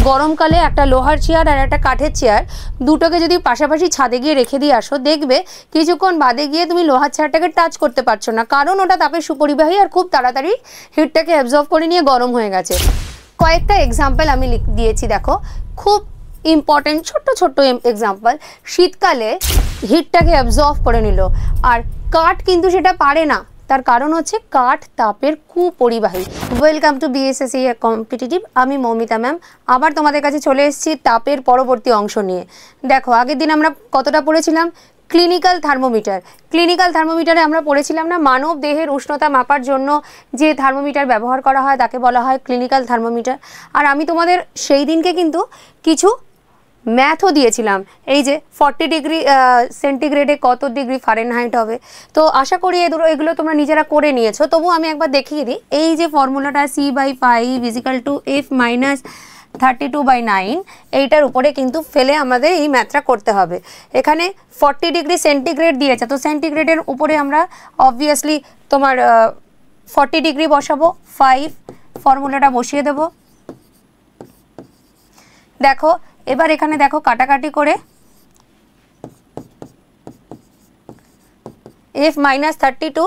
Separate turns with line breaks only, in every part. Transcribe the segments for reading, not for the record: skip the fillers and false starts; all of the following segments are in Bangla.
গরমকালে একটা লোহার চেয়ার আর একটা কাঠের চেয়ার দুটোকে যদি পাশাপাশি ছাদে গিয়ে রেখে দিয়ে আসো, দেখবে কিছুক্ষণ বাদে গিয়ে তুমি লোহার চেয়ারটাকে টাচ করতে পারছো না, কারণ ওটা তাপের সুপরিবাহী আর খুব তাড়াতাড়ি হিটটাকে অ্যাবজর্ব করে নিয়ে গরম হয়ে গেছে। কয়েকটা এক্সাম্পল আমি দিয়েছি, দেখো খুব ইম্পর্টেন্ট ছোট্ট ছোট্ট এক্সাম্পল। শীতকালে হিটটাকে অ্যাবজর্ব করে নিল, আর কাঠ কিন্তু সেটা পারে না, তার কারণ হচ্ছে কাঠ তাপের কুপরিবাহী। ওয়েলকাম টু বিএসএসসি কম্পিটিটিভ, আমি মৌমিতা ম্যাম আবার তোমাদের কাছে চলে এসেছি তাপের পরবর্তী অংশ নিয়ে। দেখো আগের দিন আমরা কতটা পড়েছিলাম ক্লিনিক্যাল থার্মোমিটার। ক্লিনিক্যাল থার্মোমিটারে আমরা পড়েছিলাম না মানব দেহের উষ্ণতা মাপার জন্য যে থার্মোমিটার ব্যবহার করা হয় তাকে বলা হয় ক্লিনিক্যাল থার্মোমিটার। আর আমি তোমাদের সেই দিনকে কিন্তু কিছু ম্যাথও দিয়েছিলাম, এই যে 40 ডিগ্রি সেন্টিগ্রেডে কত ডিগ্রি ফারেনহাইট হবে। তো আশা করি এগুলো তোমরা নিজেরা করে নিয়েছো, তবু আমি একবার দেখিয়ে দিই। এই যে ফর্মুলাটা C/5 = F - 32/9, এইটার উপরে কিন্তু ফেলে আমাদের এই ম্যাথটা করতে হবে। এখানে 40 ডিগ্রি সেন্টিগ্রেড দিয়েছে, তো সেন্টিগ্রেডের উপরে আমরা অবভিয়াসলি তোমার 40 ডিগ্রি বসাবো, 5 ফর্মুলাটা বসিয়ে দেব। দেখো এবার এখানে দেখো কাটাকাটি করে F - 32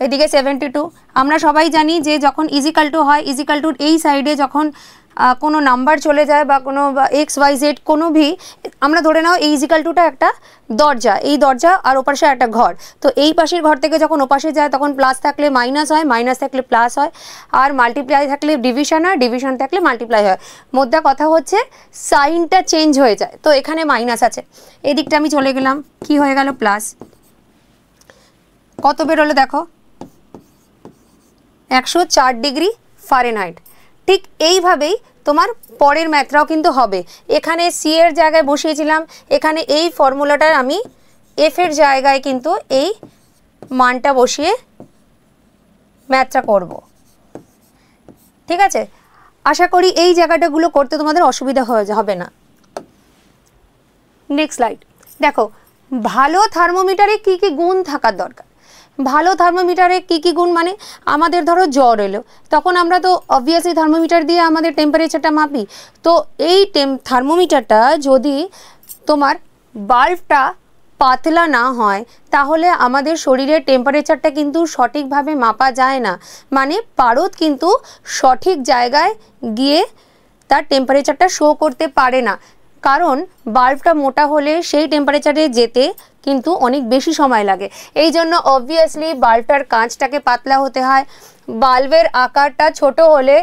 এদিকে 72। আমরা সবাই জানি যে যখন ইজিক্যাল টু হয়, ইজিক্যাল টুর এই সাইডে যখন কোনো নাম্বার চলে যায় বা কোনো XYZ কোনো ভি, আমরা ধরে নাও এই ইজিক্যাল টুটা একটা দরজা, এই দরজা আর ওপাশে একটা ঘর, তো এই পাশের ঘর থেকে যখন ওপাশে যায় তখন প্লাস থাকলে মাইনাস হয়, মাইনাস থাকলে প্লাস হয়, আর মাল্টিপ্লাই থাকলে ডিভিশন হয়, ডিভিশন থাকলে মাল্টিপ্লাই হয়। মোদ্দা কথা হচ্ছে সাইনটা চেঞ্জ হয়ে যায়, তো এখানে মাইনাস আছে, এই দিকটা আমি চলে গেলাম, কি হয়ে গেল প্লাস। কত বেরোলো দেখো 104 ডিগ্রি ফারেনহাইট। ঠিক এইভাবেই তোমার পরের ম্যাথটাও কিন্তু হবে। এখানে সি এর জায়গায় বসিয়েছিলাম, এখানে এই ফর্মুলাটার আমি এফ এর জায়গায় কিন্তু এই মানটা বসিয়ে ম্যাথটা করব। ঠিক আছে, আশা করি এই জায়গাটাগুলো করতে তোমাদের অসুবিধা হবে না। নেক্সট স্লাইড দেখো, ভালো থার্মোমিটারে কি কি গুণ থাকার দরকার। ভালো থার্মোমিটারে কি কি গুণ মানে, আমাদের ধরো জ্বর এলো, তখন আমরা তো অবভিয়াসলি থার্মোমিটার দিয়ে আমাদের টেম্পারেচারটা মাপি। তো এই থার্মোমিটারটা যদি তোমার বাল্বটা পাতলা না হয় তাহলে আমাদের শরীরের টেম্পারেচারটা কিন্তু সঠিকভাবে মাপা যায় না, মানে পারদ কিন্তু সঠিক জায়গায় গিয়ে তার টেম্পারেচারটা শো করতে পারে না, কারণ বাল্বটা মোটা হলে সেই টেম্পারেচারে যেতে কিন্তু অনেক বেশি সময় লাগে। এই জন্য অবভিয়াসলি বাল্বটার কাঁচটাকে পাতলা হতে হয়, বাল্বের আকারটা ছোট হলে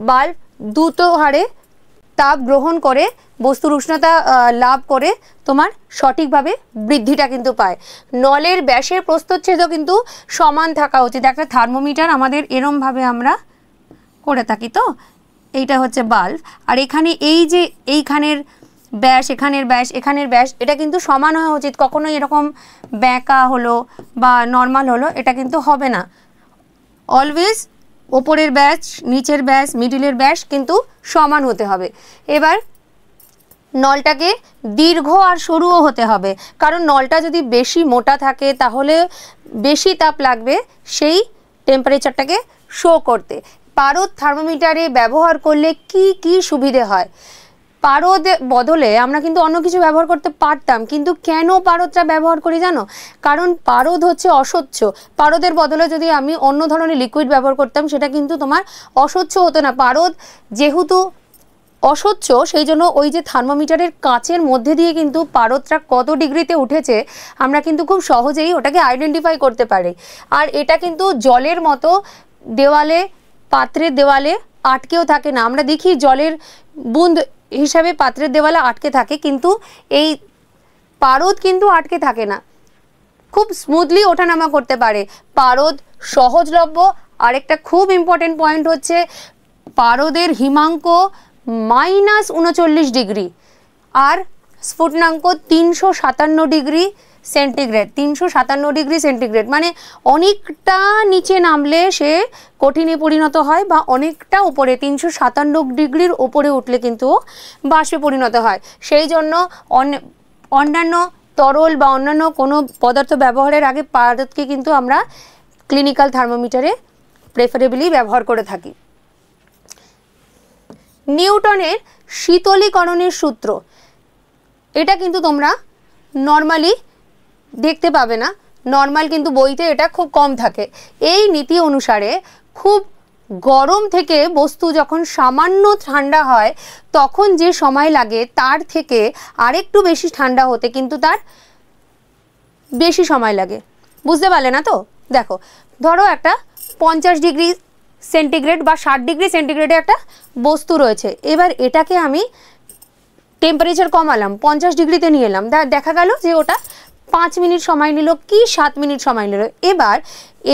বাল্ব দ্রুত হারে তাপ গ্রহণ করে বস্তুর উষ্ণতা লাভ করে তোমার সঠিকভাবে বৃদ্ধিটা কিন্তু পায়। নলের ব্যাসের প্রস্থচ্ছেদও কিন্তু সমান থাকা উচিত। একটা থার্মোমিটার আমাদের এরমভাবে আমরা করে থাকি, তো এইটা হচ্ছে বাল্ব, আর এখানে এই যে এইখানের ব্যাস, এখানের ব্যাস, এখানের ব্যাস, এটা কিন্তু সমান হওয়া উচিত। কখনোই এরকম ব্যাঁকা হলো বা নর্মাল হলো এটা কিন্তু হবে না। অলওয়েজ ওপরের ব্যাস, নিচের ব্যাস, মিডিলের ব্যাস কিন্তু সমান হতে হবে। এবার নলটাকে দীর্ঘ আর সরুও হতে হবে, কারণ নলটা যদি বেশি মোটা থাকে তাহলে বেশি তাপ লাগবে সেই টেম্পারেচারটাকে শো করতে। পারদ থার্মোমিটারে ব্যবহার করলে কি কি সুবিধে হয়। পারদ বদলে আমরা কিন্তু অন্য কিছু ব্যবহার করতে পারতাম, কিন্তু কেন পারদটা ব্যবহার করি জানো? কারণ পারদ হচ্ছে অস্বচ্ছ। পারদের বদলে যদি আমি অন্য ধরনের লিকুইড ব্যবহার করতাম সেটা কিন্তু তোমার অস্বচ্ছ হতো না। পারদ যেহেতু অস্বচ্ছ সেই জন্য ওই যে থার্মোমিটারের কাচের মধ্যে দিয়ে কিন্তু পারদটা কত ডিগ্রিতে উঠেছে আমরা কিন্তু খুব সহজেই ওটাকে আইডেন্টিফাই করতে পারি। আর এটা কিন্তু জলের মতো দেওয়ালে, পাত্রের দেওয়ালে আটকেও থাকে না। আমরা দেখি জলের বুঁদ হিসাবে পাত্রের দেওয়ালে আটকে থাকে, কিন্তু এই পারদ কিন্তু আটকে থাকে না, খুব স্মুথলি ওঠানামা করতে পারে। পারদ সহজলভ্য। আরেকটা খুব ইম্পর্টেন্ট পয়েন্ট হচ্ছে পারদের হিমাঙ্ক -39 ডিগ্রি আর স্ফুটনাঙ্ক 357 ডিগ্রি সেন্টিগ্রেড। 357 ডিগ্রি সেন্টিগ্রেড মানে অনেকটা নিচে নামলে সে কঠিনে পরিণত হয়, বা অনেকটা উপরে 357 ডিগ্রির উপরে উঠলে কিন্তু বাষ্পে পরিণত হয়। সেই জন্য অন্যান্য তরল বা অন্যান্য কোনো পদার্থ ব্যবহারের আগে পারদকে কিন্তু আমরা ক্লিনিক্যাল থার্মোমিটারে প্রেফারেবলি ব্যবহার করে থাকি। নিউটনের শীতলীকরণের সূত্র, এটা কিন্তু তোমরা নর্মালি দেখতে পাবে না, নর্মাল কিন্তু বইতে এটা খুব কম থাকে। এই নীতি অনুসারে খুব গরম থেকে বস্তু যখন সামান্য ঠান্ডা হয় তখন যে সময় লাগে তার থেকে আরেকটু বেশি ঠান্ডা হতে কিন্তু তার বেশি সময় লাগে। বুঝতে পারলে না তো? দেখো, ধরো একটা 50 ডিগ্রি সেন্টিগ্রেড বা 60 ডিগ্রি সেন্টিগ্রেডে একটা বস্তু রয়েছে, এবার এটাকে আমি টেম্পারেচার কমালাম, 50 ডিগ্রিতে নিয়ে এলাম, দেখা গেল যে ওটা 5 মিনিট সময় নিল কি 7 মিনিট সময় নিল। এবার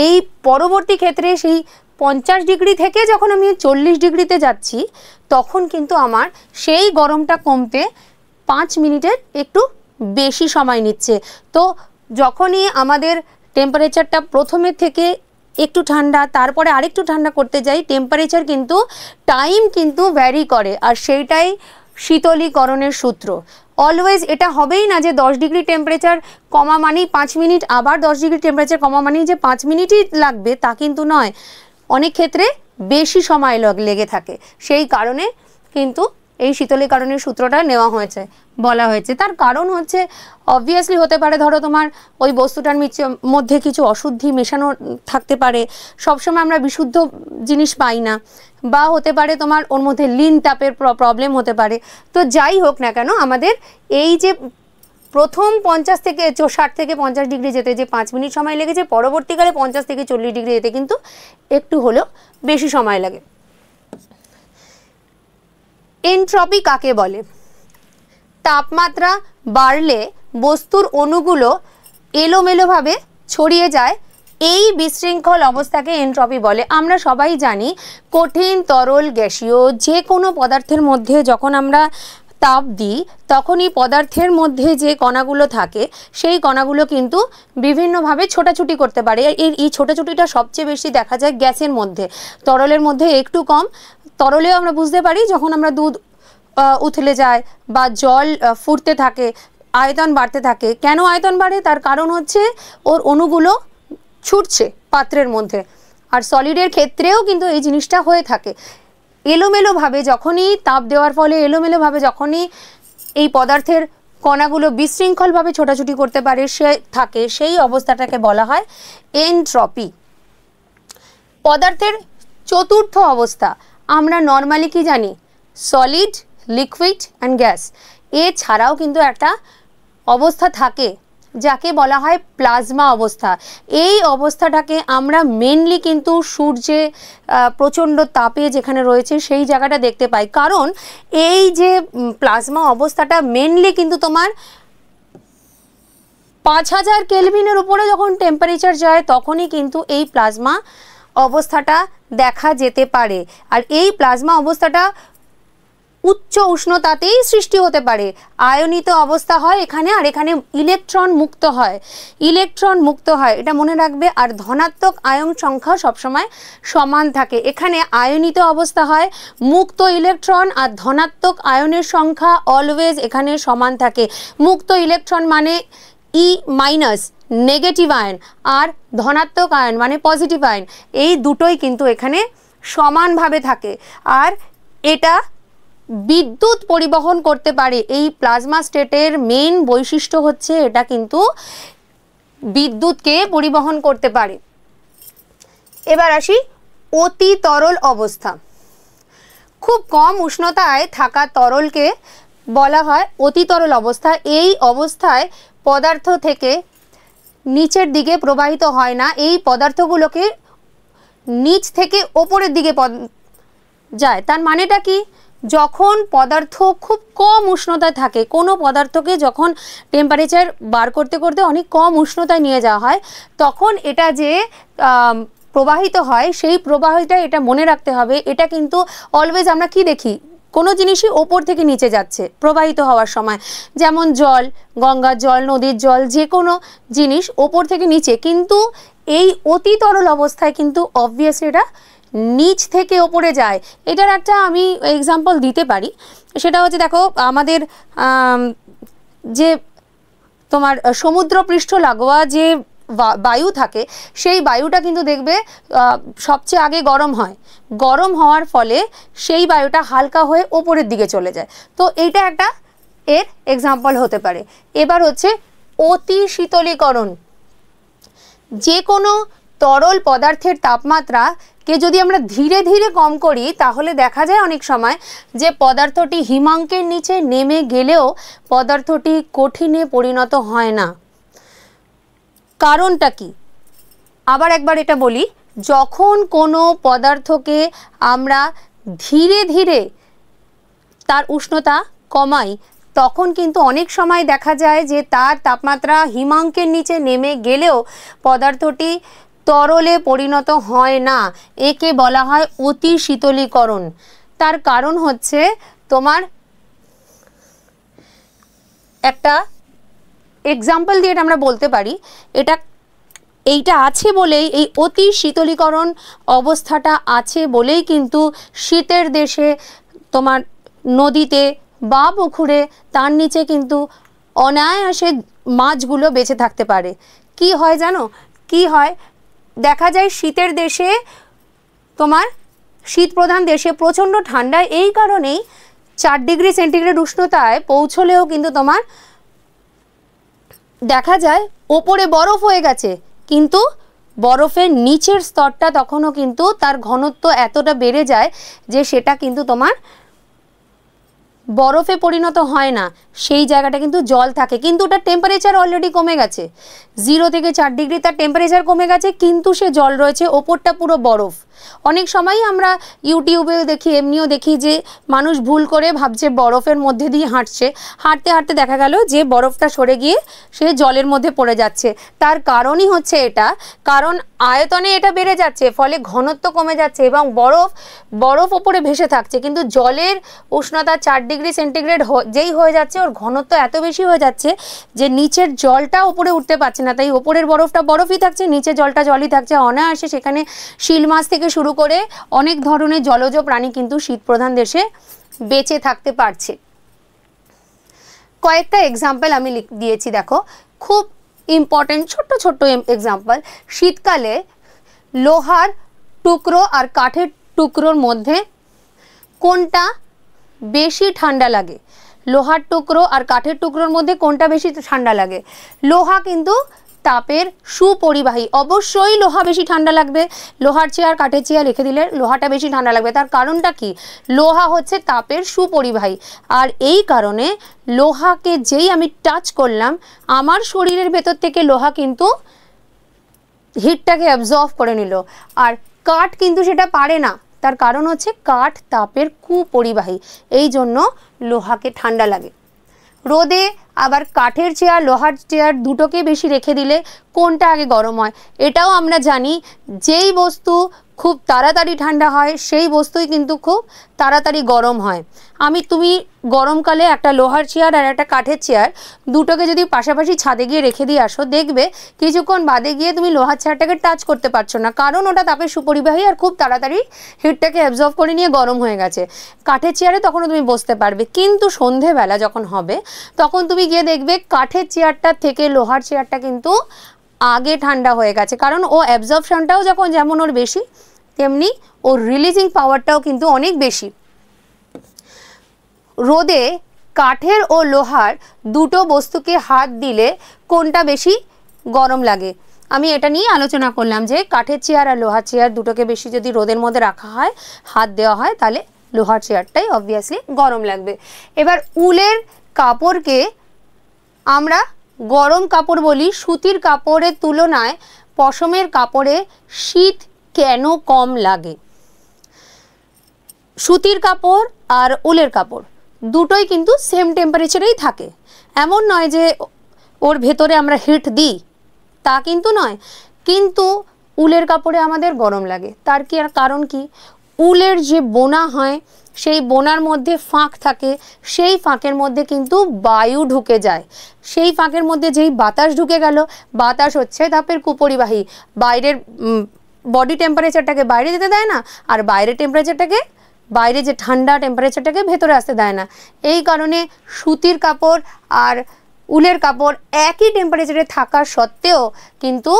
এই পরবর্তী ক্ষেত্রে সেই 50 ডিগ্রি থেকে যখন আমি 40 ডিগ্রিতে যাচ্ছি তখন কিন্তু আমার সেই গরমটা কমতে 5 মিনিটের একটু বেশি সময় নিচ্ছে। তো যখনই আমাদের টেম্পারেচারটা প্রথমের থেকে একটু ঠান্ডা তারপরে আরেকটু ঠান্ডা করতে যাই, টেম্পারেচার কিন্তু টাইম কিন্তু ভ্যারি করে, আর সেইটাই শীতলীকরণের সূত্র। অলওয়েজ এটা হবেই না যে 10 ডিগ্রি টেম্পারেচার কমা মানেই 5 মিনিট, আবার 10 ডিগ্রি টেম্পারেচার কমা মানেই যে 5 মিনিটই লাগবে তা কিন্তু নয়, অনেক ক্ষেত্রে বেশি সময় লেগে থাকে। সেই কারণে কিন্তু এই শীতলীকরণের সূত্রটা নেওয়া হয়েছে, বলা হয়েছে। তার কারণ হচ্ছে অবভিয়াসলি হতে পারে ধরো তোমার ওই বস্তুটার মধ্যে কিছু অশুদ্ধি মেশানো থাকতে পারে, সবসময় আমরা বিশুদ্ধ জিনিস পাই না, বা হতে পারে তোমার ওর মধ্যে লিন তাপের প্রবলেম হতে পারে। তো যাই হোক না কেন, আমাদের এই যে প্রথম 50 থেকে 60 থেকে 50 ডিগ্রি যেতে যে 5 মিনিট সময় লেগেছে, পরবর্তীকালে 50 থেকে 40 ডিগ্রি যেতে কিন্তু একটু হলেও বেশি সময় লাগে। এনট্রপি কাকে বলে? তাপমাত্রা বাড়লে বস্তুর অণুগুলো এলোমেলোভাবে ছড়িয়ে যায়, এই বিশৃঙ্খল অবস্থাকে এনট্রপি বলে। আমরা সবাই জানি কঠিন, তরল, গ্যাসীয় যে কোনো পদার্থের মধ্যে যখন আমরা তাপ দিই তখনই পদার্থের মধ্যে যে কণাগুলো থাকে সেই কণাগুলো কিন্তু বিভিন্নভাবে ছোটাছুটি করতে পারে। এই ছোটাছুটিটা সবচেয়ে বেশি দেখা যায় গ্যাসের মধ্যে, তরলের মধ্যে একটু কম। তরলেও আমরা বুঝতে পারি যখন আমরা দুধ উথলে যায় বা জল ফুটতে থাকে, আয়তন বাড়তে থাকে। কেন আয়তন বাড়ে? তার কারণ হচ্ছে ওর অণুগুলো ছুটছে পাত্রের মধ্যে। আর সলিডের ক্ষেত্রেও কিন্তু এই জিনিসটা হয়ে থাকে। এলোমেলোভাবে যখনই তাপ দেওয়ার ফলে এলোমেলোভাবে যখনই এই পদার্থের কণাগুলো বিশৃঙ্খলভাবে ছোটাছুটি করতে পারে সেই অবস্থাটাকে বলা হয় এনট্রপি। পদার্থের চতুর্থ অবস্থা আমরা নর্মালি কি জানি? Solid, liquid and gas. এছাড়াও কিন্তু একটা অবস্থা থাকে যাকে বলা হয় প্লাজমা অবস্থা। এই অবস্থাটাকে আমরা মেনলি কিন্তু সূর্যে প্রচণ্ড তাপে যেখানে রয়েছে সেই জায়গাটা দেখতে পাই। কারণ এই যে প্লাজমা অবস্থাটা মেনলি কিন্তু তোমার 5000 কেলভিনের উপরে যখন টেম্পারেচার যায় তখনই কিন্তু এই প্লাজমা অবস্থাটা দেখা যেতে পারে। আর এই প্লাজমা অবস্থাটা উচ্চ উষ্ণতাতেই সৃষ্টি হতে পারে। আয়নিত অবস্থা হয় এখানে, আর এখানে ইলেকট্রন মুক্ত হয়, এটা মনে রাখবে। আর ধনাত্মক আয়ন সংখ্যা সবসময় সমান থাকে। এখানে আয়নিত অবস্থা হয়, মুক্ত ইলেকট্রন আর ধনাত্মক আয়নের সংখ্যা অলওয়েজ এখানে সমান থাকে। মুক্ত ইলেকট্রন মানে ই মাইনাস, নেগেটিভ আয়ন, আর ধনাত্মক আয়ন মানে পজিটিভ আয়ন, এই দুটোই কিন্তু এখানে সমানভাবে থাকে। আর এটা বিদ্যুৎ পরিবহন করতে পারে। এই প্লাজমা স্টেটের মেইন বৈশিষ্ট্য হচ্ছে এটা কিন্তু বিদ্যুৎকে পরিবহন করতে পারে। এবার আসি অতি তরল অবস্থা। খুব কম উষ্ণতায় থাকা তরলকে বলা হয় অতি তরল অবস্থা। এই অবস্থায় পদার্থ থেকে নিচের দিকে প্রবাহিত হয় না, এই পদার্থগুলোকে নিচ থেকে ওপরের দিকে যায়। তার মানেটা কি? যখন পদার্থ খুব কম উষ্ণতায় থাকে, কোনো পদার্থকে যখন টেম্পারেচার বার করতে করতে অনেক কম উষ্ণতায় নিয়ে যাওয়া হয় তখন এটা যে প্রবাহিত হয় সেই প্রবাহিতা এটা মনে রাখতে হবে। এটা কিন্তু অলওয়েজ আমরা কি দেখি? কোনো জিনিসই ওপর থেকে নিচে যাচ্ছে প্রবাহিত হওয়ার সময়, যেমন জল, গঙ্গার জল, নদীর জল, যে কোনো জিনিস ওপর থেকে নিচে। কিন্তু এই অতি তরল অবস্থায় কিন্তু অবভিয়াসলি এটা নিচ থেকে ওপরে যায়। এটার একটা আমি এক্সাম্পল দিতে পারি, সেটা হচ্ছে দেখো আমাদের যে তোমার সমুদ্রপৃষ্ঠ লাগোয়া যে বায়ু থাকে সেই বায়ুটা কিন্তু দেখবে সবচেয়ে আগে গরম হয়, গরম হওয়ার ফলে সেই বায়ুটা হালকা হয়ে ওপরের দিকে চলে যায়। তো এইটা একটা এর এক্সাম্পল হতে পারে। এবার হচ্ছে অতি শীতলীকরণ। যে কোনো তরল পদার্থের তাপমাত্রাকে যদি আমরা ধীরে ধীরে কম করি তাহলে দেখা যায় অনেক সময় যে পদার্থটি হিমাঙ্কের নিচে নেমে গেলেও পদার্থটি কঠিনে পরিণত হয় না। কারণটা কি? আবার একবার এটা বলি, যখন কোনো পদার্থকে আমরা ধীরে ধীরে তার উষ্ণতা কমাই তখন কিন্তু অনেক সময় দেখা যায় যে তার তাপমাত্রা হিমাঙ্কের নিচে নেমে গেলেও পদার্থটি তরলে পরিণত হয় না। একে বলা হয় অতি শীতলীকরণ। তার কারণ হচ্ছে তোমার একটা এক্সাম্পল দিয়ে আমরা বলতে পারি, এইটা আছে বলেই, এই অতি শীতলীকরণ অবস্থাটা আছে বলেই কিন্তু শীতের দেশে তোমার নদীতে বা পুকুরে তার নিচে কিন্তু অনায়াসে মাছগুলো বেঁচে থাকতে পারে। কি হয় জানো, কি হয় দেখা যায় শীতের দেশে তোমার শীত প্রধান দেশে প্রচণ্ড ঠান্ডা, এই কারণেই 4 ডিগ্রি সেন্টিগ্রেড উষ্ণতায় পৌঁছলেও কিন্তু তোমার দেখা যায় ওপরে বরফ হয়ে গেছে, কিন্তু বরফের নিচের স্তরটা তখনও কিন্তু তার ঘনত্ব এতটা বেড়ে যায় যে সেটা কিন্তু তোমার বরফে পরিণত হয় না, সেই জায়গাটা কিন্তু জল থাকে, কিন্তু ওটার টেম্পারেচার অলরেডি কমে গেছে, 0 থেকে 4 ডিগ্রি তার টেম্পারেচার কমে গেছে, কিন্তু সে জল রয়েছে, ওপরটা পুরো বরফ। অনেক সময়ই আমরা ইউটিউবেও দেখি, এমনিও দেখি যে মানুষ ভুল করে ভাবছে বরফের মধ্যে দিয়ে হাঁটছে, হাঁটতে হাঁটতে দেখা গেল যে বরফটা সরে গিয়ে সে জলের মধ্যে পড়ে যাচ্ছে। তার কারণই হচ্ছে এটা, কারণ আয়তনে এটা বেড়ে যাচ্ছে, ফলে ঘনত্ব কমে যাচ্ছে এবং বরফ ওপরে ভেসে থাকছে, কিন্তু জলের উষ্ণতা 4 ডিগ্রি সেন্টিগ্রেড যেই হয়ে যাচ্ছে ওর ঘনত্ব এত বেশি হয়ে যাচ্ছে যে নিচের জলটা উপরে উঠতে পারছে না, তাই ওপরের বরফটা বরফই থাকছে, নিচে জলটা জলই থাকছে। অনায়াসে সেখানে শিল মাছ থেকে শুরু করে অনেক ধরনের জলজ প্রাণী কিন্তু শীত প্রধান দেশে বেঁচে থাকতে পারছে। কয়েকটা এক্সাম্পল আমি দিয়েছি, দেখো খুব ইম্পর্টেন্ট ছোট্ট ছোট্ট এক্সাম্পল। শীতকালে লোহার টুকরো আর কাঠের টুকরোর মধ্যে কোনটা বেশি ঠান্ডা লাগে? লোহার টুকরো আর কাঠের টুকরোর মধ্যে কোনটা বেশি ঠান্ডা লাগে? লোহা কিন্তু তাপের সুপরিবাহী, অবশ্যই লোহা বেশি ঠান্ডা লাগবে। লোহার চেয়ার কাঠের চেয়ার লিখে দিলে লোহাটা বেশি ঠান্ডা লাগবে। তার কারণটা কি? লোহা হচ্ছে তাপের সুপরিবাহী, আর এই কারণে লোহাকে যেই আমি টাচ করলাম আমার শরীরের ভেতর থেকে লোহা কিন্তু হিটটাকে অ্যাবজর্ব করে নিল, আর কাঠ কিন্তু সেটা পারে না। তার কারণ হচ্ছে কাঠ তাপের কুপরিবাহী, এই জন্য লোহাকে ঠান্ডা লাগে। রোদে আবার কাঠের চেয়ার লোহার চেয়ার দুটোকে বেশি রেখে দিলে কোনটা আগে গরম হয়? এটাও আমরা জানি, যেই বস্তু খুব তাড়াতাড়ি ঠান্ডা হয় সেই বস্তুই কিন্তু খুব তাড়াতাড়ি গরম হয়। তুমি গরমকালে একটা লোহার চেয়ার আর একটা কাঠের চেয়ার দুটোকে যদি পাশাপাশি ছাদে গিয়ে রেখে দিয়ে আসো, দেখবে কিছুক্ষণ বাদে গিয়ে তুমি লোহার চেয়ারটাকে টাচ করতে পারছো না, কারণ ওটা তাপের সুপরিবাহী আর খুব তাড়াতাড়ি হিটটাকে অ্যাবজর্ব করে নিয়ে গরম হয়ে গেছে। কাঠের চেয়ারে তখনও তুমি বসতে পারবে, কিন্তু সন্ধেবেলা যখন হবে তখন তুমি গিয়ে দেখবে কাঠের চেয়ারটার থেকে লোহার চেয়ারটা কিন্তু আগে ঠান্ডা হয়ে গেছে, কারণ ও অ্যাবজর্পশনটাও যেমন ওর বেশি, তেমনি ওর রিলিজিং পাওয়ারটাও কিন্তু অনেক বেশি। রোদে কাঠের ও লোহার দুটো বস্তুকে হাত দিলে কোনটা বেশি গরম লাগে? আমি এটা নিয়ে আলোচনা করলাম যে কাঠের চেয়ার আর লোহার চেয়ার দুটোকে বেশি যদি রোদের মধ্যে রাখা হয়, হাত দেওয়া হয়, তাহলে লোহার চেয়ারটাই অবভিয়াসলি গরম লাগবে। এবার উলের কাপড়কে আমরা গরম কাপড় বলি, সুতির কাপড়ের তুলনায় পশমের কাপড়ে শীত কেন কম লাগে? সুতির কাপড় আর উলের কাপড় দুটোই কিন্তু সেম টেম্পারেচারেই থাকে, এমন নয় যে ওর ভেতরে আমরা হিট দিই, তা কিন্তু নয়, কিন্তু উলের কাপড়ে আমাদের গরম লাগে। তার কি আর কারণ কি? উলের যে বোনা হয় সেই বোনার মধ্যে ফাঁক থাকে, সেই ফাঁকের মধ্যে কিন্তু বায়ু ঢুকে যায়, সেই ফাঁকের মধ্যে যেই বাতাস ঢুকে গেল, বাতাস হচ্ছে তাপের কুপরিবাহী, বাইরের বডি টেম্পারেচারটাকে বাইরে যেতে দেয় না, আর বাইরের টেম্পারেচারটাকে বাইরে যে ঠান্ডা টেম্পারেচারটাকে ভেতরে আসতে দেয় না। এই কারণে সুতির কাপড় আর উলের কাপড় একই টেম্পারেচারে থাকা সত্ত্বেও কিন্তু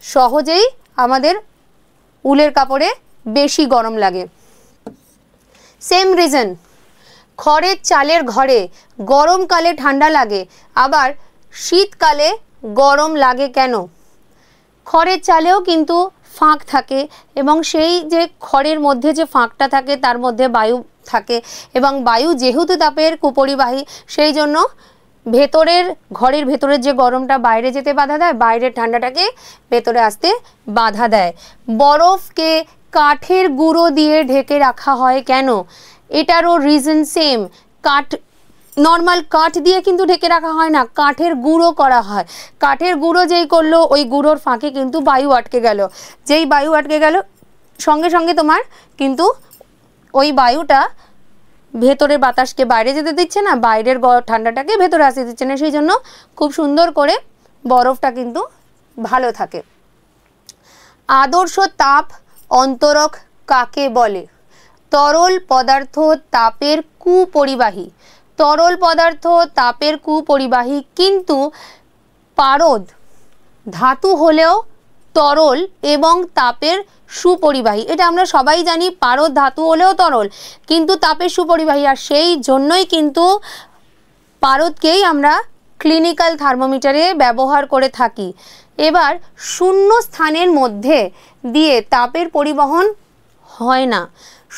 সহজেই আমাদের উলের কাপড়ে বেশি গরম লাগে। সেম রিজন, খড়ের চালের ঘরে গরমকালে ঠান্ডা লাগে, আবার শীতকালে গরম লাগে কেন? খড়ের চালেও কিন্তু ফাঁক থাকে এবং সেই যে খড়ের মধ্যে যে ফাঁকটা থাকে তার মধ্যে বায়ু থাকে এবং বায়ু যেহেতু তাপের কুপরিবাহী, সেই জন্য ভেতরের ঘরের ভেতরের যে গরমটা বাইরে যেতে বাধা দেয়, বাইরের ঠান্ডাটাকে ভেতরে আসতে বাধা দেয়। বরফকে কাঠের গুঁড়ো দিয়ে ঢেকে রাখা হয় কেন? এটারও রিজন সেম। নর্মাল কাঠ দিয়ে কিন্তু ঢেকে রাখা হয় না, কাঠের গুঁড়ো করা হয়। কাঠের গুঁড়ো যেই করলো, ওই গুঁড়োর ফাঁকে কিন্তু বায়ু আটকে গেল। যেই বায়ু আটকে গেল সঙ্গে সঙ্গে তোমার কিন্তু ওই বায়ুটা ভেতরের বাতাসকে বাইরে যেতে দিচ্ছে না, বাইরের ঠান্ডাটাকে ভেতরে আসতে দিচ্ছে না, সেই জন্য খুব সুন্দর করে বরফটা কিন্তু ভালো থাকে। আদর্শ তাপ অন্তরক কাকে বলে? তরল পদার্থ তাপের কুপরিবাহী। তরল পদার্থ তাপের কুপরিবাহী, কিন্তু পারদ ধাতু হলেও তরল এবং তাপের সুপরিবাহী। এটা আমরা সবাই জানি, পারদ ধাতু হলেও তরল কিন্তু তাপের সুপরিবাহী, আর সেই জন্যই কিন্তু পারদকেই আমরা ক্লিনিক্যাল থার্মোমিটারে ব্যবহার করে থাকি। এবার শূন্য স্থানের মধ্যে দিয়ে তাপের পরিবহন হয় না।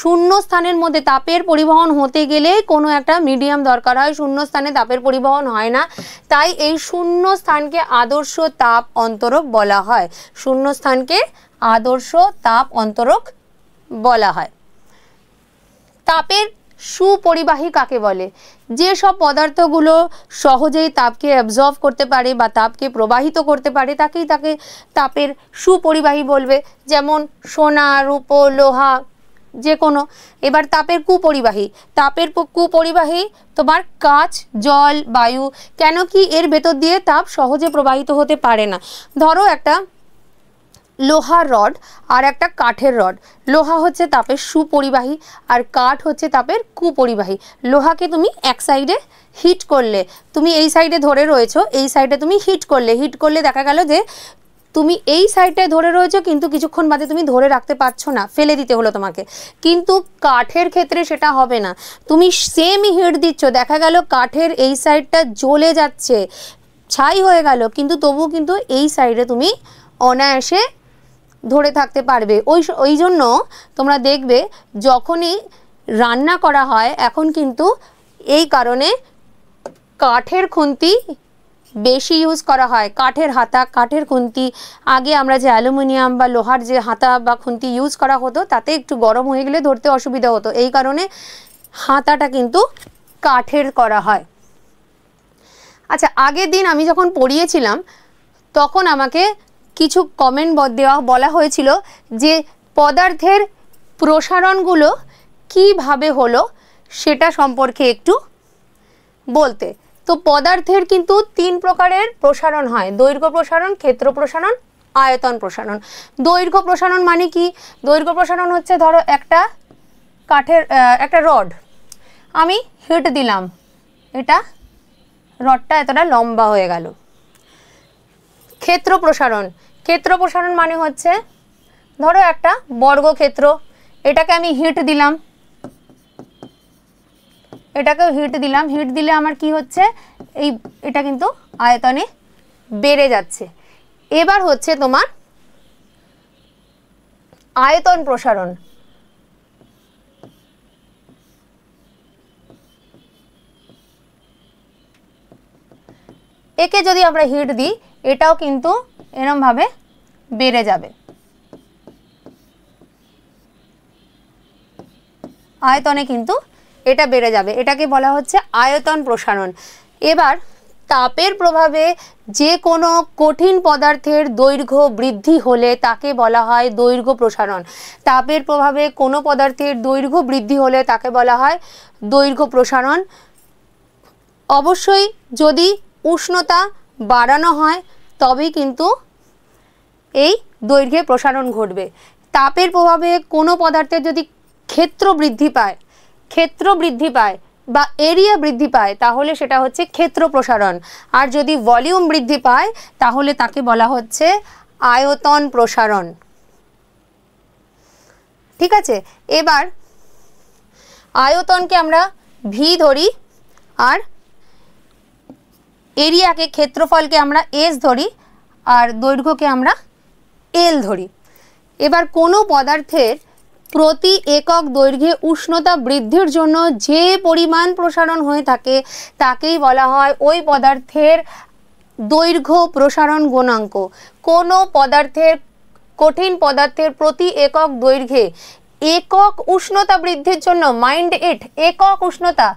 শূন্য স্থানের মধ্যে তাপের পরিবহন হতে গেলে কোনো একটা মিডিয়াম দরকার হয়, শূন্য স্থানে তাপের পরিবহন হয় না, তাই এই শূন্য স্থানকে আদর্শ তাপ অন্তরক বলা হয়। শূন্য স্থানকে আদর্শ তাপ অন্তরক বলা হয়। তাপের সুপরিবাহী কাকে বলে? যে সব পদার্থগুলো সহজেই তাপকে অ্যাবজর্ব করতে পারে বা তাপকে প্রবাহিত করতে পারে তাকে তাপের সুপরিবাহী বলবে, যেমন সোনা, রূপো, লোহা, যে কোনো। এবার তাপের কুপরিবাহী, তাপের কুপরিবাহী তোমার কাঁচ, জল, বায়ু। কেন কি? এর ভেতর দিয়ে তাপ সহজে প্রবাহিত হতে পারে না। ধরো একটা লোহার রড আর একটা কাঠের রড। লোহা হচ্ছে তাপের সুপরিবাহী আর কাঠ হচ্ছে তাপের কুপরিবাহী। লোহাকে তুমি এক সাইডে হিট করলে, তুমি এই সাইডে ধরে রয়েছো, এই সাইডে তুমি হিট করলে দেখা গেল যে তুমি এই সাইডটায় ধরে রয়েছো কিন্তু কিছুক্ষণ বাদে তুমি ধরে রাখতে পারছো না, ফেলে দিতে হলো তোমাকে। কিন্তু কাঠের ক্ষেত্রে সেটা হবে না, তুমি সেমই হিট দিচ্ছ, দেখা গেল কাঠের এই সাইডটা জ্বলে যাচ্ছে, ছাই হয়ে গেল, কিন্তু তবুও কিন্তু এই সাইডে তুমি অনায়াসে ধরে থাকতে পারবে। ওই জন্য তোমরা দেখবে যখনই রান্না করা হয় এখন কিন্তু এই কারণে কাঠের খুন্তি বেশি ইউজ করা হয়, কাঠের হাতা, কাঠের খুন্তি। আগে আমরা যে অ্যালুমিনিয়াম বা লোহার যে হাতা বা খুন্তি ইউজ করা হতো তাতে একটু গরম হয়ে গেলে ধরতে অসুবিধা হতো, এই কারণে হাতাটা কিন্তু কাঠের করা হয়। আচ্ছা, আগের দিন আমি যখন পড়িয়েছিলাম তখন আমাকে কিছু কমেন্ট বলা হয়েছিল যে পদার্থের প্রসারণগুলো কিভাবে হলো সেটা সম্পর্কে একটু বলতে। তো পদার্থের কিন্তু 3 প্রকারের প্রসারণ হয়, দৈর্ঘ্য প্রসারণ, ক্ষেত্র প্রসারণ, আয়তন প্রসারণ। দৈর্ঘ্য প্রসারণ মানে কি? দৈর্ঘ্য প্রসারণ হচ্ছে ধরো একটা কাঠের একটা রড আমি হিট দিলাম, এটা রডটা এতটা লম্বা হয়ে গেল। ক্ষেত্র প্রসারণ, ক্ষেত্র প্রসারণ মানে হচ্ছে ধরো একটা বর্গক্ষেত্র, এটাকে আমি হিট দিলাম, এটাকেও হিট দিলাম, হিট দিলে আমার কি হচ্ছে, এটা কিন্তু আয়তনে বেড়ে যাচ্ছে। এবার হচ্ছে তোমার আয়তন প্রসারণ। একে যদি আমরা হিট দিই এটাও কিন্তু এরকম ভাবে বেড়ে যাবে, আয়তনে কিন্তু এটা বেড়ে যাবে, এটাকে বলা হচ্ছে আয়তন প্রসারণ। এবার তাপের প্রভাবে যে কোনো কঠিন পদার্থের দৈর্ঘ্য বৃদ্ধি হলে তাকে বলা হয় দৈর্ঘ্য প্রসারণ। তাপের প্রভাবে কোনো পদার্থের দৈর্ঘ্য বৃদ্ধি হলে তাকে বলা হয় দৈর্ঘ্য প্রসারণ। অবশ্যই যদি উষ্ণতা বাড়ানো হয় তবেই কিন্তু এই দৈর্ঘ্যে প্রসারণ ঘটবে। তাপের প্রভাবে কোনো পদার্থের যদি ক্ষেত্র বৃদ্ধি পায় বা এরিয়া বৃদ্ধি পায় তাহলে সেটা হচ্ছে ক্ষেত্র প্রসারণ, আর যদি ভলিউম বৃদ্ধি পায় তাহলে তাকে বলা হচ্ছে আয়তন প্রসারণ। ঠিক আছে, এবার আয়তনকে আমরা ভি ধরি আর এরিয়াকে ক্ষেত্রফলকে আমরা এস ধরি আর দৈর্ঘ্যকে আমরা এল ধরি। এবার কোনো পদার্থের প্রতি একক দৈর্ঘ্যে উষ্ণতা বৃদ্ধির জন্য যে পরিমাণ প্রসারণ হয়ে থাকে তাকেই বলা হয় ওই পদার্থের দৈর্ঘ্য প্রসারণ গুণাঙ্ক। কোনো পদার্থের কঠিন পদার্থের প্রতি একক দৈর্ঘ্যে একক উষ্ণতা বৃদ্ধির জন্য, মাইন্ড ইট, একক উষ্ণতা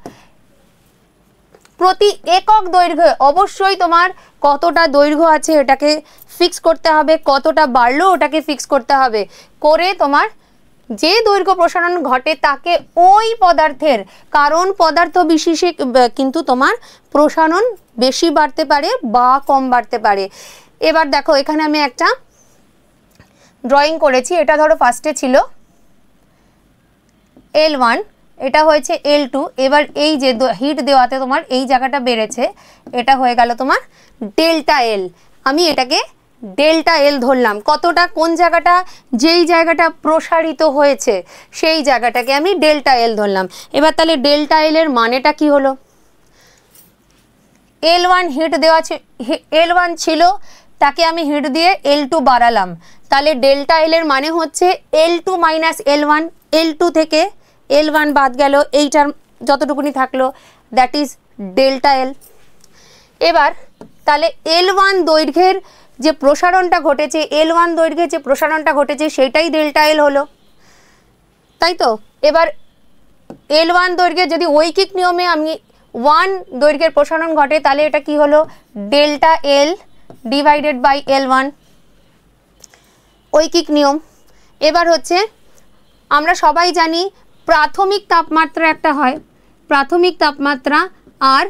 প্রতি একক দৈর্ঘ্যে অবশ্যই তোমার কতটা দৈর্ঘ্য আছে এটাকে ফিক্স করতে হবে, কতটা বাড়লো ওটাকে ফিক্স করতে হবে, করে তোমার যে দৈর্ঘ্য প্রসারণ ঘটে তাকে ওই পদার্থের, কারণ পদার্থ বিশেষে কিন্তু তোমার প্রসারণ বেশি বাড়তে পারে বা কম বাড়তে পারে। এবার দেখো এখানে আমি একটা ড্রয়িং করেছি, এটা ধরো ফার্স্টে ছিল L1, এটা হয়েছে L2, এবার এই যে হিট দেওয়াতে তোমার এই জায়গাটা বেড়েছে, এটা হয়ে গেল তোমার ডেল্টা এল। আমি এটাকে ডেল্টা এল ধরলাম, কতটা, কোন জায়গাটা, যেই জায়গাটা প্রসারিত হয়েছে সেই জায়গাটাকে আমি ডেল্টা এল ধরলাম। এবার তাহলে ডেল্টা এল এর মানেটা কি হলো? L1 হিট দেওয়া L1 ছিল, তাকে আমি হিট দিয়ে L2 বাড়ালাম, তাহলে ডেল্টা এল এর মানে হচ্ছে L2 মাইনাস L1, L2 থেকে L1 বাদ গেল, এইটার যতটুকুনি থাকলো দ্যাট ইজ ডেল্টা এল। এবার তাহলে L1 দৈর্ঘ্যের যে প্রসারণটা ঘটেছে, L1 দৈর্ঘ্যের যে প্রসারণটা ঘটেছে সেটাই ডেল্টা এল হলো, তাই তো? এবার L1 দৈর্ঘ্যের যদি ঐকিক নিয়মে আমি 1 দৈর্ঘ্যের প্রসারণ ঘটে তাহলে এটা কি হলো? Delta L divided by L1, ঐকিক নিয়ম। এবার হচ্ছে আমরা সবাই জানি প্রাথমিক তাপমাত্রা একটা হয়, প্রাথমিক তাপমাত্রা আর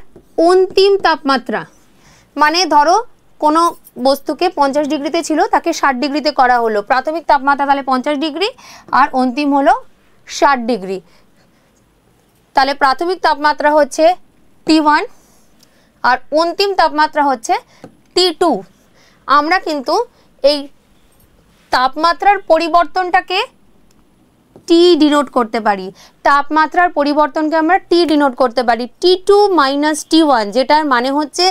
অন্তিম তাপমাত্রা, মানে ধরো কোনো বস্তুকে 50 ডিগ্রিতে ছিল তাকে 60 ডিগ্রিতে করা হলো, প্রাথমিক তাপমাত্রা তাহলে 50 ডিগ্রি আর অন্তিম হলো 60 ডিগ্রি। তাহলে প্রাথমিক তাপমাত্রা হচ্ছে T1 আর অন্তিম তাপমাত্রা হচ্ছে T2। আমরা কিন্তু এই তাপমাত্রার পরিবর্তনটাকে টি ডিনোট করতে পারি, তাপমাত্রার পরিবর্তনকে আমরা টি ডিনোট করতে পারি T2 মাইনাস T1, যেটার মানে হচ্ছে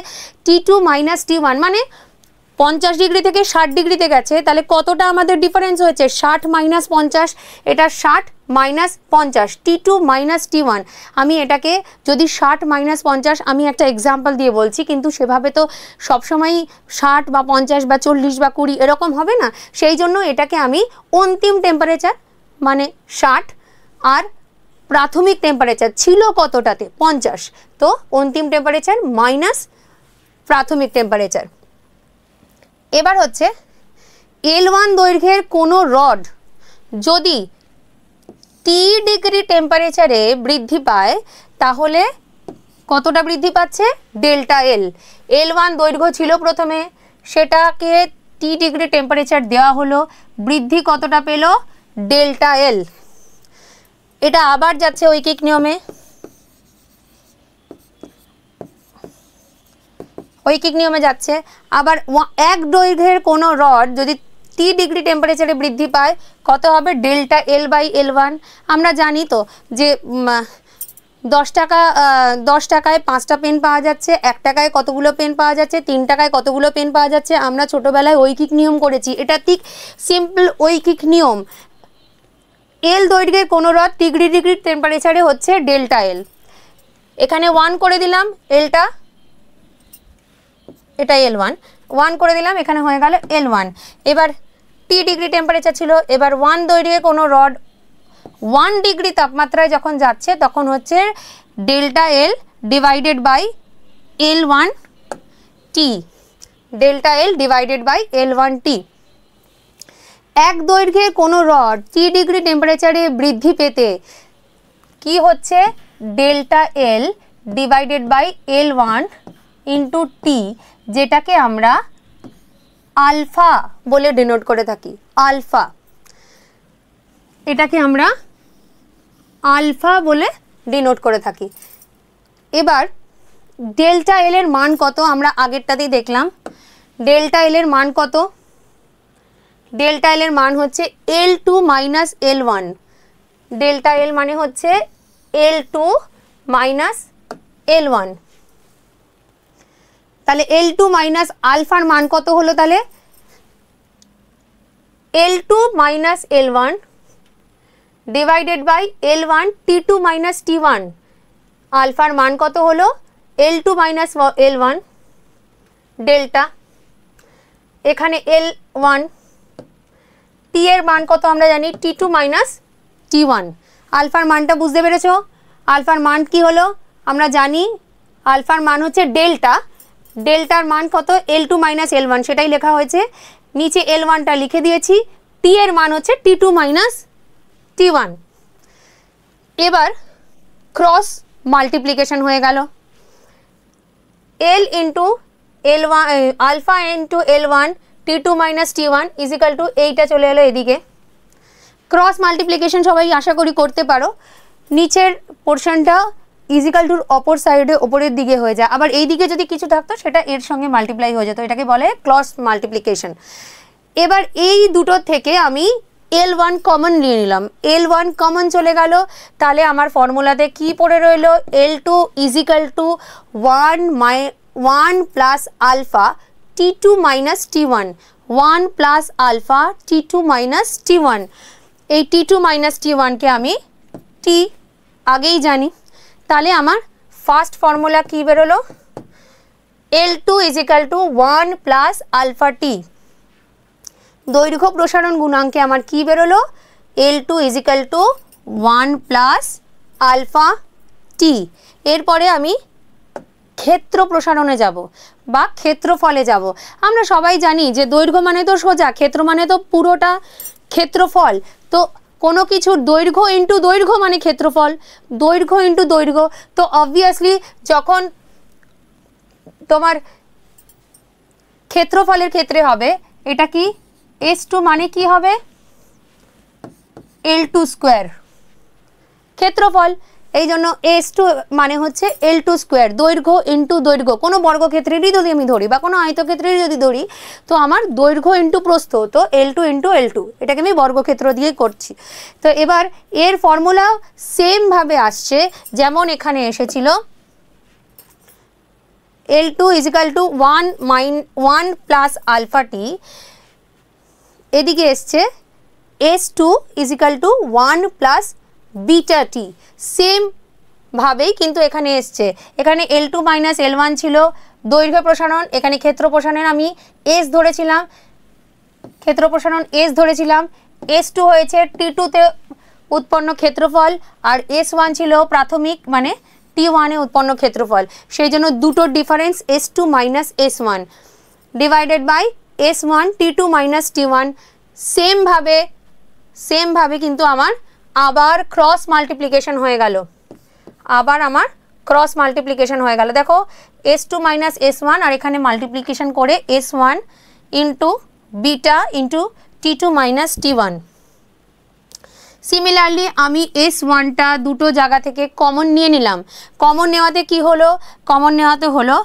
T2 মাইনাস T1, মানে 50 ডিগ্রি থেকে 60 ডিগ্রিতে গেছে, তাহলে কতটা আমাদের ডিফারেন্স হয়েছে? 60 মাইনাস 50, এটা 60 মাইনাস 50, T2 মাইনাস T1। আমি এটাকে যদি 60 মাইনাস 50, আমি একটা এক্সাম্পল দিয়ে বলছি, কিন্তু সেভাবে তো সবসময়ই 60 বা 50 বা 40 বা 20 এরকম হবে না, সেই জন্য এটাকে আমি অন্তিম টেম্পারেচার মানে 60 আর প্রাথমিক টেম্পারেচার ছিল কতটাতে? 50, তো অন্তিম টেম্পারেচার মাইনাস প্রাথমিক টেম্পারেচার। এবার হচ্ছে L1 দৈর্ঘ্যের কোনো রড যদি T ডিগ্রি টেম্পারেচারে বৃদ্ধি পায় তাহলে কতটা বৃদ্ধি পাচ্ছে? Delta L. L1 দৈর্ঘ্য ছিল প্রথমে, সেটাকে T ডিগ্রি টেম্পারেচার দেওয়া হলো, বৃদ্ধি কতটা পেল? Delta L. এটা আবার যাচ্ছে ঐকিক নিয়মে, ঐকিক নিয়মে যাচ্ছে। আবার এক দৈর্ঘ্যের কোনো রড যদি T ডিগ্রি টেম্পারেচারে বৃদ্ধি পায় কত হবে? Delta L by L1। আমরা জানি তো যে 10 টাকায় 5টা পেন পাওয়া যাচ্ছে, 1 টাকায় কতগুলো পেন পাওয়া যাচ্ছে, 3 টাকায় কতগুলো পেন পাওয়া যাচ্ছে। আমরা ছোটোবেলায় ঐকিক নিয়ম করেছি, এটা ঠিক সিম্পল ঐকিক নিয়ম। এল দৈর্ঘ্যের কোনো রড T ডিগ্রি টেম্পারেচারে হচ্ছে ডেল্টা এল। এখানে 1 করে দিলাম, এলটা, এটা L1, 1 করে দিলাম, এখানে হয়ে গেল L1। এবার T ডিগ্রি টেম্পারেচার ছিল, এবার 1 দৈর্ঘ্যে কোনো রড 1 ডিগ্রি তাপমাত্রায় যখন যাচ্ছে তখন হচ্ছে delta L divided by L1 T, delta L divided by L1 T। এক দৈর্ঘ্যের কোনো রড T ডিগ্রি টেম্পারেচারে বৃদ্ধি পেতে কি হচ্ছে? Delta L divided by L1 into T, যেটাকে আমরা আলফা বলে ডিনোট করে থাকি, আলফা। এটাকে আমরা আলফা বলে ডিনোট করে থাকি। এবার ডেল্টা এল এর মান কত আমরা আগেরটাতেই দেখলাম। ডেল্টা এল এর মান কত? ডেল্টা এল এর মান হচ্ছে L2 minus L1। Delta L মানে হচ্ছে L2 মাইনাস L1। তাহলে L2 মাইনাস আলফার মান কত হলো? তাহলে L2 minus L1 divided by L1 T2 minus T1। আলফার মান কত হলো? L2 মাইনাস L1 ডেল্টা, এখানে L1। টি এর মান কত আমরা জানি? T2 minus T1। আলফার মানটা বুঝতে পেরেছো? আলফার মান কি হলো আমরা জানি, আলফার মান হচ্ছে ডেল্টা। ডেল্টার মান কত? L2 মাইনাস L1, সেটাই লেখা হয়েছে, নিচে L1টা লিখে দিয়েছি। টি এর মান হচ্ছে T2 মাইনাস T1। এবার ক্রস মাল্টিপ্লিকেশন হয়ে গেল। L into L1 alpha into L1 T2 minus T1 is equal to এইটা চলে এলো এদিকে। ক্রস মাল্টিপ্লিকেশন সবাই আশা করি করতে পারো। নিচের পোর্শনটা ইজিক্যাল টুর অপর সাইডে ওপরের দিকে হয়ে যায়, আবার এই দিকে যদি কিছু থাকতো সেটা এর সঙ্গে মাল্টিপ্লাই হয়ে যেত, এটাকে বলে ক্রস মাল্টিপ্লিকেশন। এবার এই দুটো থেকে আমি L1 কমন নিয়ে নিলাম, L1 কমন চলে গেল। তাহলে আমার ফর্মুলাতে কি পড়ে রইল? L2 is equal to 1 plus alpha T2 minus T1, 1 plus alpha T2 minus T1। এই T2 মাইনাস T1কে আমি T আগেই জানি, তাহলে আমার ফার্স্ট ফর্মুলা কি বেরোলো? L2 is equal to 1 plus alpha T। দৈর্ঘ্য প্রসারণ গুণাঙ্কে আমার কি বেরোলো? L2 is equal to 1 plus alpha T। এরপরে আমি ক্ষেত্র প্রসারণে যাব বা ক্ষেত্রফলে যাব। আমরা সবাই জানি যে দৈর্ঘ্য মানে তো সোজা, ক্ষেত্র মানে তো পুরোটা ক্ষেত্রফল। তো কোনো কিছুর দৈর্ঘ্য ইন্টু দৈর্ঘ্য মানে ক্ষেত্রফল, দৈর্ঘ্য ইন্টু দৈর্ঘ্য। তো অবভিয়াসলি যখন তোমার ক্ষেত্রফলের ক্ষেত্রে হবে, এটা কি S2 মানে কি হবে? L2 স্কোয়ার ক্ষেত্রফল, এই জন্য S2 মানে হচ্ছে L2 স্কোয়ার, দৈর্ঘ্য ইন্টু দৈর্ঘ্য। কোনো বর্গক্ষেত্রেরই যদি আমি ধরি বা কোনো আয়তক্ষেত্রেরই যদি ধরি, তো আমার দৈর্ঘ্য ইন্টু প্রস্থ, তো L2 ইন্টু L2, এটাকে আমি বর্গক্ষেত্র দিয়ে করছি। তো এবার এর ফর্মুলা সেমভাবে আসছে যেমন এখানে এসেছিল, L2 is equal to 1 plus alpha T। এদিকে এসছে S2 is equal to 1 plus beta T। Same ভাবেই কিন্তু এখানে এসছে, এখানে L2 মাইনাস L1 ছিল দৈর্ঘ্য প্রসারণ, এখানে ক্ষেত্র প্রসারণের আমি S ধরেছিলাম, ক্ষেত্র প্রসারণ S ধরেছিলাম। S2 হয়েছে T2 তে উৎপন্ন ক্ষেত্রফল, আর S1 ছিল প্রাথমিক মানে T1 এ উৎপন্ন ক্ষেত্রফল। সেই জন্য দুটোর difference S2 minus S1 divided by S1 T2 minus T1। সেমভাবে কিন্তু আমার আবার ক্রস মাল্টিপ্লিকেশন হয়ে গেল, আবার আমার ক্রস মাল্টিপ্লিকেশন হয়ে গেল। দেখো S2 মাইনাস S1 আর এখানে মাল্টিপ্লিকেশন করে S1 into beta into T2 minus T1। Similarly আমি S1টা দুটো জায়গা থেকে কমন নিয়ে নিলাম। কমন নেওয়াতে কি হলো? কমন নেওয়াতে হলো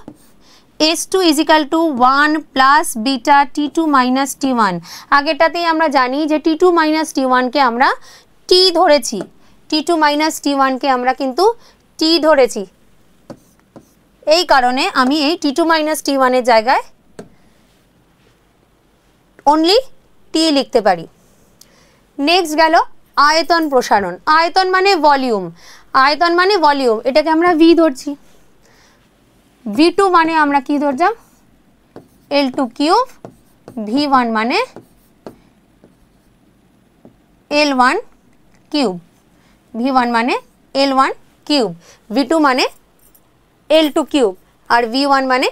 S2 is equal to 1 plus beta T2 minus T1। আগেরটাতেই আমরা জানি যে T2 মাইনাস T1কে আমরা T ধরেছি, T2 মাইনাস T1কে আমরা কিন্তু T ধরেছি। এই কারণে আমি এই T2 মাইনাস T1 এর জায়গায় অনলি T লিখতে পারি। নেক্সট গেল আয়তন প্রসারণ। আয়তন মানে ভলিউম, আয়তন মানে ভলিউম, এটাকে আমরা V ধরছি। V2 মানে আমরা কি ধরলাম? L2 cube. V1 মানে L1 কিউব, V1 মানে L1 কিউব, V2 মানে L2 কিউব, আর V1 মানে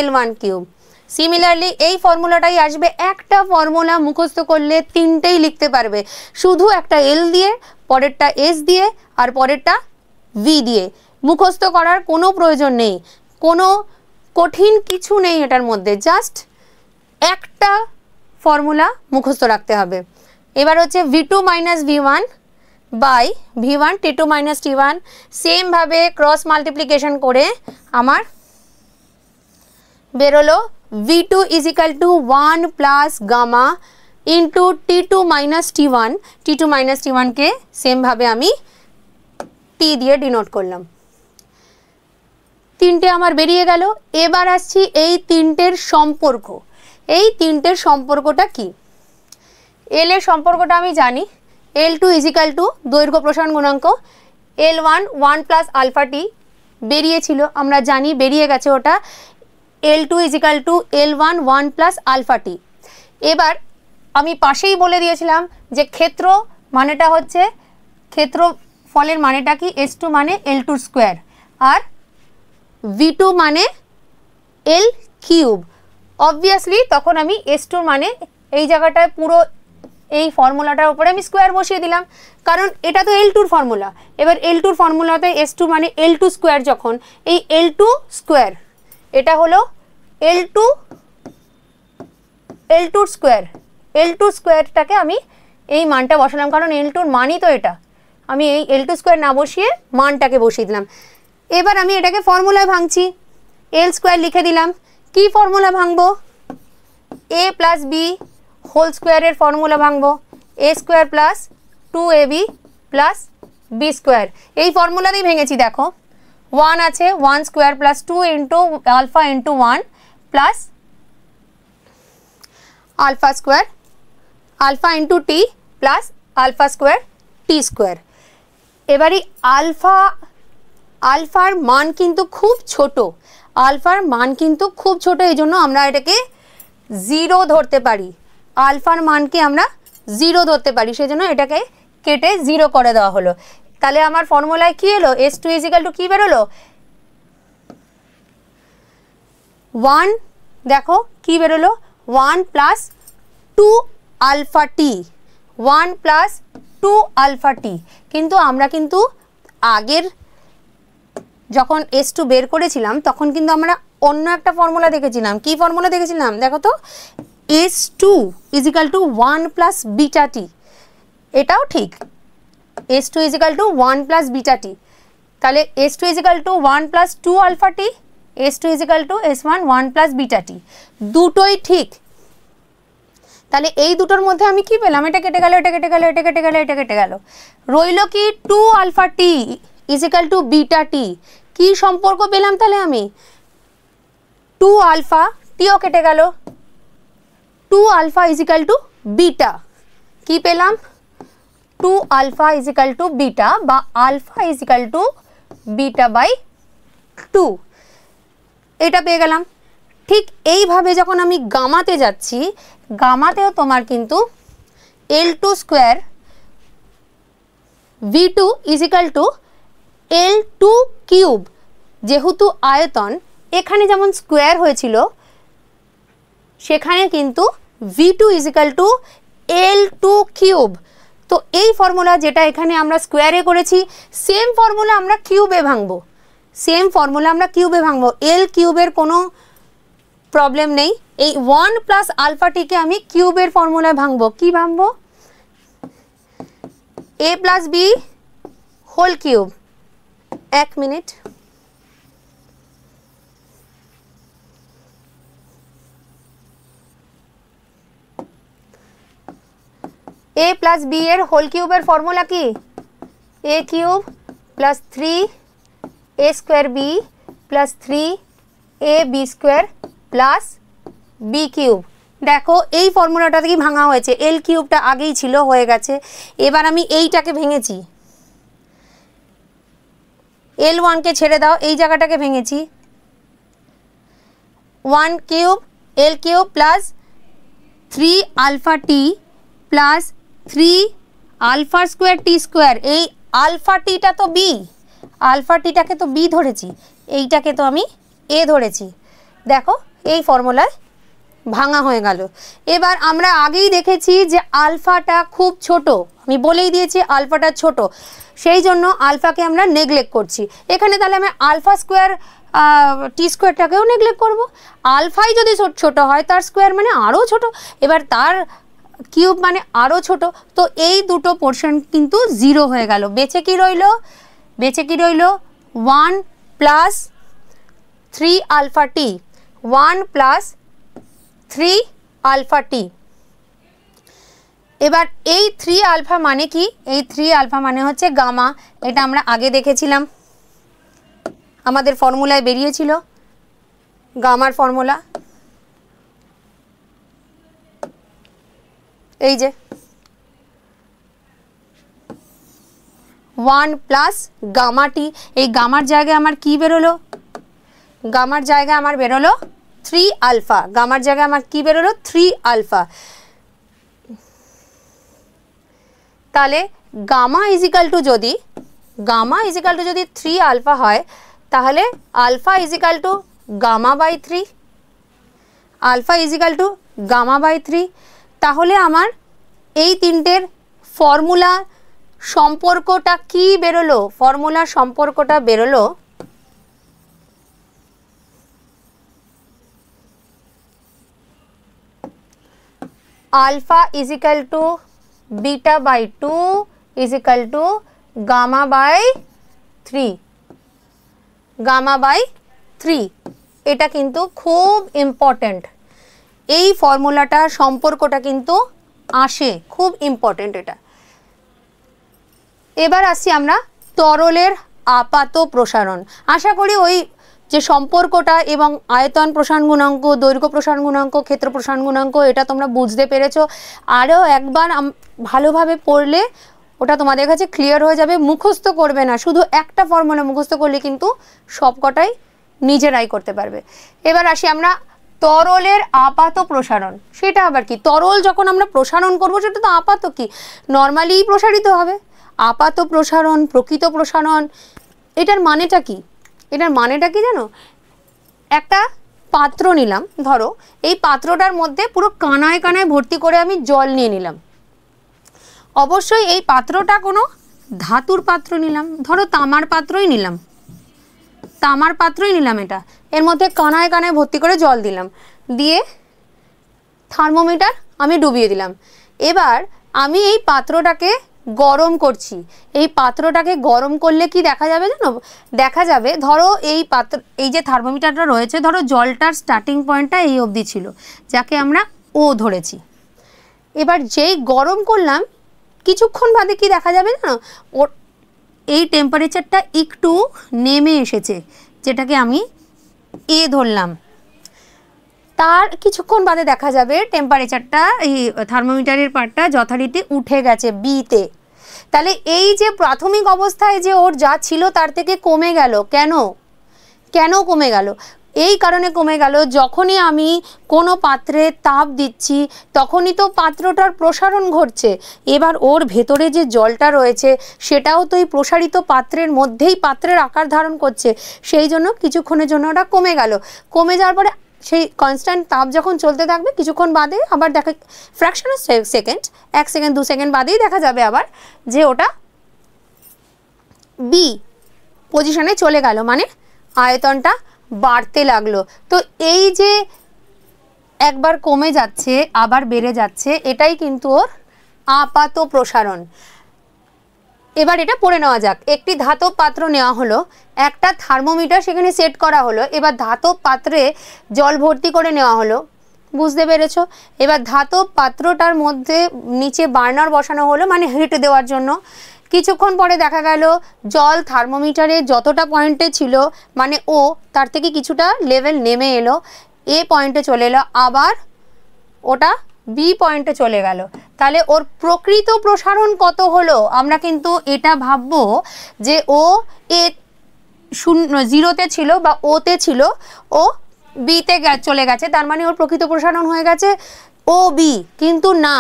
L1 কিউব। সিমিলারলি এই ফর্মুলাটাই আসবে। একটা ফর্মুলা মুখস্থ করলে তিনটেই লিখতে পারবে, শুধু একটা L দিয়ে, পরেরটা S দিয়ে, আর পরেরটা V দিয়ে। মুখস্থ করার কোনো প্রয়োজন নেই, কোনো কঠিন কিছু নেই এটার মধ্যে, জাস্ট একটা ফর্মুলা মুখস্থ রাখতে হবে। এবার হচ্ছে V2 minus V1 by V1 T2 minus T1 সেমভাবে ক্রস মাল্টিপ্লিকেশন করে আমার বেরোলো V2 is equal to 1 plus gamma into T2 minus T1 T2 minus T1কে সেমভাবে আমি T দিয়ে ডিনোট করলাম। তিনটে আমার বেরিয়ে গেল। এবার আসছি এই তিনটের সম্পর্ক। এই তিনটের সম্পর্কটা কি? এল এর সম্পর্কটা আমি জানি, L2 ইজ ইকাল টু দৈর্ঘ্য প্রসারণ গুণাঙ্ক L1 1 প্লাস আলফা টি বেরিয়েছিল, আমরা জানি বেরিয়ে গেছে ওটা। L2 is equal to L1 1 plus alpha T. এবার আমি পাশেই বলে দিয়েছিলাম যে ক্ষেত্র মানেটা হচ্ছে, ক্ষেত্রফলের মানেটা কি, S2 মানে L2 স্কোয়ার আর V2 মানে L কিউব। অবভিয়াসলি তখন আমি S2 মানে এই জায়গাটায় পুরো এই ফর্মুলাটার উপরে আমি স্কোয়ার বসিয়ে দিলাম, কারণ এটা তো L2 ফর্মুলা। এবার L2 ফর্মুলাতে S2 মানে L2 স্কোয়ার, যখন এই L2 স্কোয়ার এটা হলো L2 স্কোয়ার, L2 স্কোয়ারটাকে আমি এই মানটা বসালাম, কারণ L2-র মানই তো এটা। আমি এই L2 স্কোয়ার না বসিয়ে মানটাকে বসিয়ে দিলাম। এবার আমি এটাকে ফর্মুলায় ভাঙছি, L স্কোয়ার লিখে দিলাম। কি ফর্মুলা ভাঙবো? A প্লাস বি হোল স্কোয়ারের ফর্মুলা ভাঙবো, A square plus 2AB plus B square. এই ফর্মুলাতেই ভেঙেছি, দেখো 1 আছে, 1 square plus 2 into alpha into 1 plus alpha square, alpha into T plus alpha square T square. এবারে আলফার মান কিন্তু খুব ছোট, আলফার মান কিন্তু খুব ছোট, এই জন্য আমরা এটাকে 0 ধরতে পারি। আলফার মানকে আমরা 0 ধরতে পারি, সেই জন্য এটাকে কেটে 0 করে দেওয়া হলো। তাহলে আমার ফর্মুলায় কি এলো? S2 ইজ ইকাল টু কি বেরোলো? 1, দেখো কি বেরোলো, 1 plus 2 alpha T, 1 plus 2 alpha T. কিন্তু আমরা কিন্তু আগের যখন S2 বের করেছিলাম তখন কিন্তু আমরা অন্য একটা ফর্মুলা দেখেছিলাম। কি ফর্মুলা দেখেছিলাম দেখো তো? S2 is equal to 1 plus beta T. এটাও ঠিক, S2 is equal to 1 plus beta T. তাহলে S2 is equal to 1 plus 2 alpha T, S2 is equal to S1 1 plus beta T, দুটোই ঠিক। তাহলে এই দুটোর মধ্যে আমি কি পেলাম? এটা কেটে গেল, এটা কেটে গেল, এটা কেটে গেল, এটা কেটে গেল, রইল কি 2 alpha T is equal to beta T. কি সম্পর্ক পেলাম তাহলে আমি? 2 আলফা, টিও কেটে গেল, 2 alpha is equal to beta. কি পেলাম? 2 alpha is equal to beta, বা alpha is equal to beta by 2, এটা পেয়ে গেলাম। ঠিক এইভাবে যখন আমি গামাতে যাচ্ছি, গামাতেও তোমার কিন্তু L2 square V2 is equal two L2 cube. যেহেতু আয়তন এখানে যেমন স্কোয়ার হয়েছিল, সেখানে কিন্তু V2 is equal two L2 cube. তো এই ফর্মুলা যেটা এখানে আমরা স্কোয়ারে করেছি, সেম ফর্মুলা আমরা কিউবে ভাঙবো, সেম ফর্মুলা আমরা কিউবে ভাঙবো। L কিউবের কোনো প্রবলেম নেই। এই 1 প্লাস আলফাটিকে আমি কিউবের ফর্মুলায় ভাঙবো। কি ভাঙবো? A plus B whole cube. এক মিনিট, A প্লাস বি এর হোল কিউবের ফর্মুলা কি? A cube plus 3A square B plus 3AB square plus B cube. দেখো এই ফর্মুলাটা থেকে ভাঙা হয়েছে, L কিউবটা আগেই ছিল, হয়ে গেছে। এবার আমি এইটাকে ভেঙেছি, L1কে ছেড়ে দাও, এই জায়গাটাকে ভেঙেছি। 1 cube L cube plus 3 alpha T plus 3 alpha square T square. এই আলফা টিটা তো বি, আলফা টিটাকে তো বি ধরেছি, এইটাকে তো আমি এ ধরেছি। দেখো এই ফর্মুলায় ভাঙা হয়ে গেল। এবার আমরা আগেই দেখেছি যে আলফাটা খুব ছোট, আমি বলেই দিয়েছি আলফাটা ছোট, সেই জন্য আলফাকে আমরা নেগলেক্ট করছি এখানে। তাহলে আমি আলফা স্কোয়ার টি স্কোয়ারটাকেও নেগলেক্ট করব। আলফাই যদি ছোট হয়, তার স্কোয়ার মানে আরও ছোট। এবার তার কিউব মানে আরও ছোট, তো এই দুটো পোর্শন কিন্তু 0 হয়ে গেল। বেঁচে কি রইল? বেঁচে কি রইল? 1 plus 3 alpha T, 1 plus 3 alpha T. এবার এই 3 আলফা মানে কি? এই 3 আলফা মানে হচ্ছে গামা। এটা আমরা আগে দেখেছিলাম, আমাদের ফর্মুলায় বেরিয়েছিল গামার ফর্মুলা, এই যে 1 প্লাস গামা টি। এই গামার জায়গায় আমার কি বেরোলো? গামার জায়গায় আমার বেরোলো 3 আলফা। গামার জায়গায় আমার কি বেরোলো? 3 আলফা। তাহলে গামা ইজিক্যাল টু যদি 3 আলফা হয়, তাহলে alpha is equal to gamma by 3, alpha is equal to gamma by 3। তাহলে আমার এই তিনটের ফর্মুলা সম্পর্কটা কি বেরোলো? ফর্মুলা সম্পর্কটা বেরোলো alpha is equal to beta by 2 is equal to gamma by 3, gamma by 3। এটা কিন্তু খুব ইম্পর্ট্যান্ট, এই ফর্মুলাটা সম্পর্কটা কিন্তু আসে, খুব ইম্পর্ট্যান্ট এটা। এবার আসছি আমরা তরলের আপাত প্রসারণ। আশা করি ওই যে সম্পর্কটা এবং আয়তন প্রসারণ গুণাঙ্ক, দৈর্ঘ্য প্রসারণ গুণাঙ্ক, ক্ষেত্র প্রসারণ গুণাঙ্ক, এটা তোমরা বুঝতে পেরেছো। আরও একবার ভালোভাবে পড়লে ওটা তোমাদের কাছে ক্লিয়ার হয়ে যাবে। মুখস্থ করবে না, শুধু একটা ফর্মুলা মুখস্থ করলে কিন্তু সবকটাই নিজেরাই করতে পারবে। এবার আসি আমরা তরলের আপাত প্রসারণ। সেটা আবার কি? তরল যখন আমরা প্রসারণ করবো সেটা তো আপাত কি, নর্মালিই প্রসারিত হবে। আপাত প্রসারণ, প্রকৃত প্রসারণ, এটার মানেটা কি? এটার মানেটা কি জানো? একটা পাত্র নিলাম, ধরো এই পাত্রটার মধ্যে পুরো কানায় কানায় ভর্তি করে আমি জল নিয়ে নিলাম। অবশ্যই এই পাত্রটা কোনো ধাতুর পাত্র নিলাম, ধরো তামার পাত্রই নিলাম, তামার পাত্রই নিলাম। এটা এর মধ্যে কানায় কানায় ভর্তি করে জল দিলাম, দিয়ে থার্মোমিটার আমি ডুবিয়ে দিলাম। এবার আমি এই পাত্রটাকে গরম করছি। এই পাত্রটাকে গরম করলে কি দেখা যাবে জানো? দেখা যাবে ধরো এই পাত্র, এই যে থার্মোমিটারটা রয়েছে, ধরো জলটার স্টার্টিং পয়েন্টটা এই অবধি ছিল, যাকে আমরা ও ধরেছি। এবার যেই গরম করলাম কিছুক্ষণ বাদে কি দেখা যাবে জানো? ওর এই টেম্পারেচারটা একটু নেমে এসেছে, যেটাকে আমি এ ধরলাম। তার কিছুক্ষণ বাদে দেখা যাবে টেম্পারেচারটা, এই থার্মোমিটারের পার্টটা যথারীতি উঠে গেছে বিতে। তাহলে এই যে প্রাথমিক অবস্থায় যে ওর যা ছিল তার থেকে কমে গেল, কেন? কেন কমে গেল? এই কারণে কমে গেল, যখনই আমি কোনো পাত্রে তাপ দিচ্ছি তখনই তো পাত্রটার প্রসারণ ঘটছে। এবার ওর ভেতরে যে জলটা রয়েছে সেটাও তো এই প্রসারিত পাত্রের মধ্যেই পাত্রের আকার ধারণ করছে, সেই জন্য কিছুক্ষণের জন্য ওটা কমে গেল। কমে যাওয়ার পরে সেই কনস্ট্যান্ট তাপ যখন চলতে থাকবে কিছুক্ষণ বাদে আবার দেখা, fraction of second, 1 second 2 second বাদেই দেখা যাবে আবার যে ওটা বি পজিশনে চলে গেল, মানে আয়তনটা বাড়তে লাগলো। তো এই যে একবার কমে যাচ্ছে আবার বেড়ে যাচ্ছে, এটাই কিন্তু ওর আপাত প্রসারণ। এবার এটা পড়ে নেওয়া যাক। একটি ধাতব পাত্র নেওয়া হলো, একটা থার্মোমিটার সেখানে সেট করা হলো। এবার ধাতব পাত্রে জল ভর্তি করে নেওয়া হলো, বুঝতে পেরেছো? এবার ধাতব পাত্রটার মধ্যে নিচে বার্নার বসানো হলো, মানে হিট দেওয়ার জন্য। কিছুক্ষণ পরে দেখা গেল জল থার্মোমিটারে যতটা পয়েন্টে ছিল, মানে ও, তার থেকে কিছুটা লেভেল নেমে এলো, এ পয়েন্টে চলে এলো, আবার ওটা বি পয়েন্টে চলে গেল। তাহলে ওর প্রকৃত প্রসারণ কত হলো? আমরা কিন্তু এটা ভাববো যে ও এ 0-তে ছিল বা ওতে ছিল, ও বিতে চলে গেছে, তার মানে ওর প্রকৃত প্রসারণ হয়ে গেছে ও বি। কিন্তু না,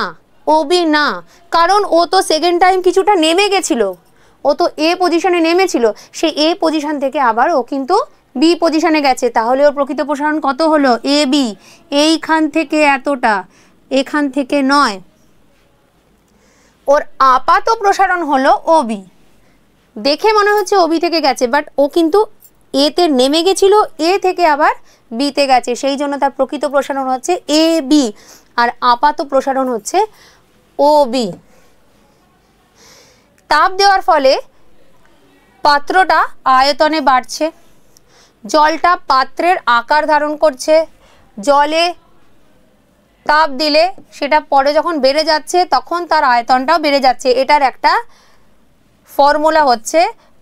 ও বি না, কারণ ও তো সেকেন্ড টাইম কিছুটা নেমে গেছিল, ও তো এ পজিশনে নেমেছিল, সেই এ পজিশন থেকে আবার ও কিন্তু বি পজিশনে গেছে। তাহলে ওর প্রকৃত প্রসারণ কত হলো? A B. এইখান থেকে এতটা, এখান থেকে নয়। ওর আপাত প্রসারণ হলো ও বি। দেখে মনে হচ্ছে ও বি থেকে গেছে, বাট ও কিন্তু এতে নেমে গেছিল, এ থেকে আবার বিতে গেছে, সেই জন্য তার প্রকৃত প্রসারণ হচ্ছে এ বি। আর আপাত প্রসারণ হচ্ছে OB। তাপ দেওয়ার ফলে পাত্রটা আয়তনে বাড়ছে, জলটা পাত্রের আকার ধারণ করছে, জলে তাপ দিলে সেটা পরে যখন বেড়ে যাচ্ছে তখন তার আয়তনটাও বেড়ে যাচ্ছে। এটার একটা ফর্মুলা হচ্ছে,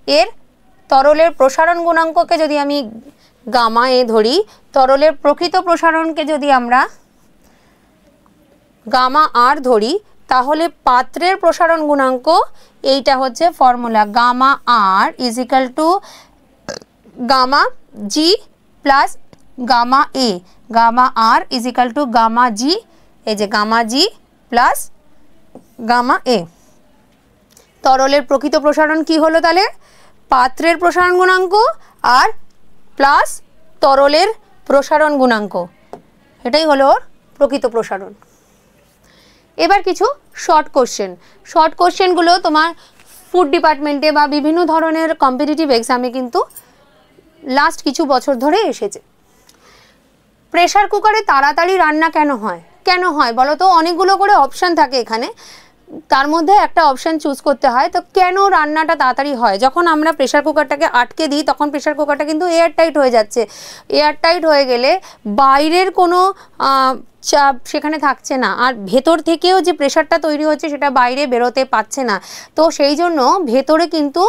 এর তরলের প্রসারণ গুণাঙ্ককে যদি আমি গামা এ ধরি, তরলের প্রকৃত প্রসারণকে যদি আমরা গামা আর ধরি, তাহলে পাত্রের প্রসারণ গুণাঙ্ক এইটা হচ্ছে formula, gamma R is equal to gamma G plus gamma A, gamma R is equal to gamma G, এই যে gamma G plus gamma A. তরলের প্রকৃত প্রসারণ কি হলো তাহলে? পাত্রের প্রসারণ গুণাঙ্ক আর প্লাস তরলের প্রসারণ গুণাঙ্ক, এটাই হলো ওর প্রকৃত প্রসারণ। এবার কিছু শর্ট কোশ্চেন। শর্ট কোশ্চেনগুলো তোমার ফুড ডিপার্টমেন্টে বা বিভিন্ন ধরনের কম্পিটিটিভ এক্সামে কিন্তু লাস্ট কিছু বছর ধরে এসেছে। প্রেসার কুকারে তাড়াতাড়ি রান্না কেন হয়? কেন হয় বলো তো? অনেকগুলো করে অপশান থাকে এখানে, তার মধ্যে একটা অপশান চুজ করতে হয়। তো কেন রান্নাটা তাড়াতাড়ি হয়? যখন আমরা প্রেসার কুকারটাকে আটকে দিই তখন প্রেসার কুকারটা কিন্তু এয়ার টাইট হয়ে যাচ্ছে। এয়ার টাইট হয়ে গেলে বাইরের কোনো চাপ সেখানে থাকছে না, আর ভেতর থেকেও যে প্রেসারটা তৈরি হচ্ছে সেটা বাইরে বেরোতে পারছে না। তো সেই জন্য ভেতরে কিন্তু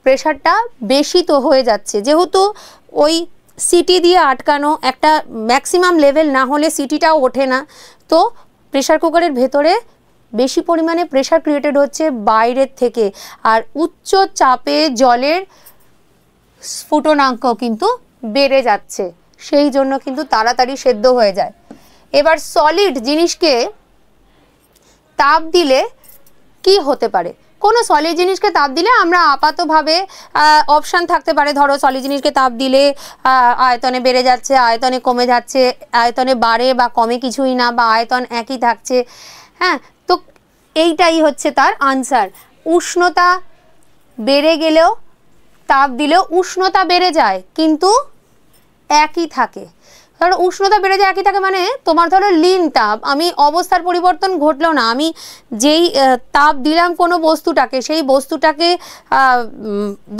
প্রেসারটা বেশি তো হয়ে যাচ্ছে। যেহেতু ওই সিটি দিয়ে আটকানো, একটা ম্যাক্সিমাম লেভেল না হলে সিটিটাও ওঠে না, তো প্রেসার কুকারের ভেতরে বেশি পরিমাণে প্রেসার ক্রিয়েটেড হচ্ছে বাইরের থেকে, আর উচ্চ চাপে জলের স্ফুটনাঙ্ক কিন্তু বেড়ে যাচ্ছে, সেই জন্য কিন্তু তাড়াতাড়ি সেদ্ধ হয়ে যায়। এবার সলিড জিনিসকে তাপ দিলে কি হতে পারে? কোনো সলিড জিনিসকে তাপ দিলে আমরা আপাতভাবে অপশান থাকতে পারে, ধরো সলিড জিনিসকে তাপ দিলে আয়তনে বেড়ে যাচ্ছে, আয়তনে কমে যাচ্ছে, আয়তনে বাড়ে বা কমে কিছুই না, বা আয়তন একই থাকছে। হ্যাঁ, তো এইটাই হচ্ছে তার আনসার। উষ্ণতা বেড়ে গেলেও তাপ দিলেও উষ্ণতা বেড়ে যায় কিন্তু একই থাকে। ধরো উষ্ণতা বেড়ে যায় একই থাকে মানে তোমার ধরো লিন তাপ, আমি অবস্থার পরিবর্তন ঘটলো না, আমি যেই তাপ দিলাম কোনো বস্তুটাকে, সেই বস্তুটাকে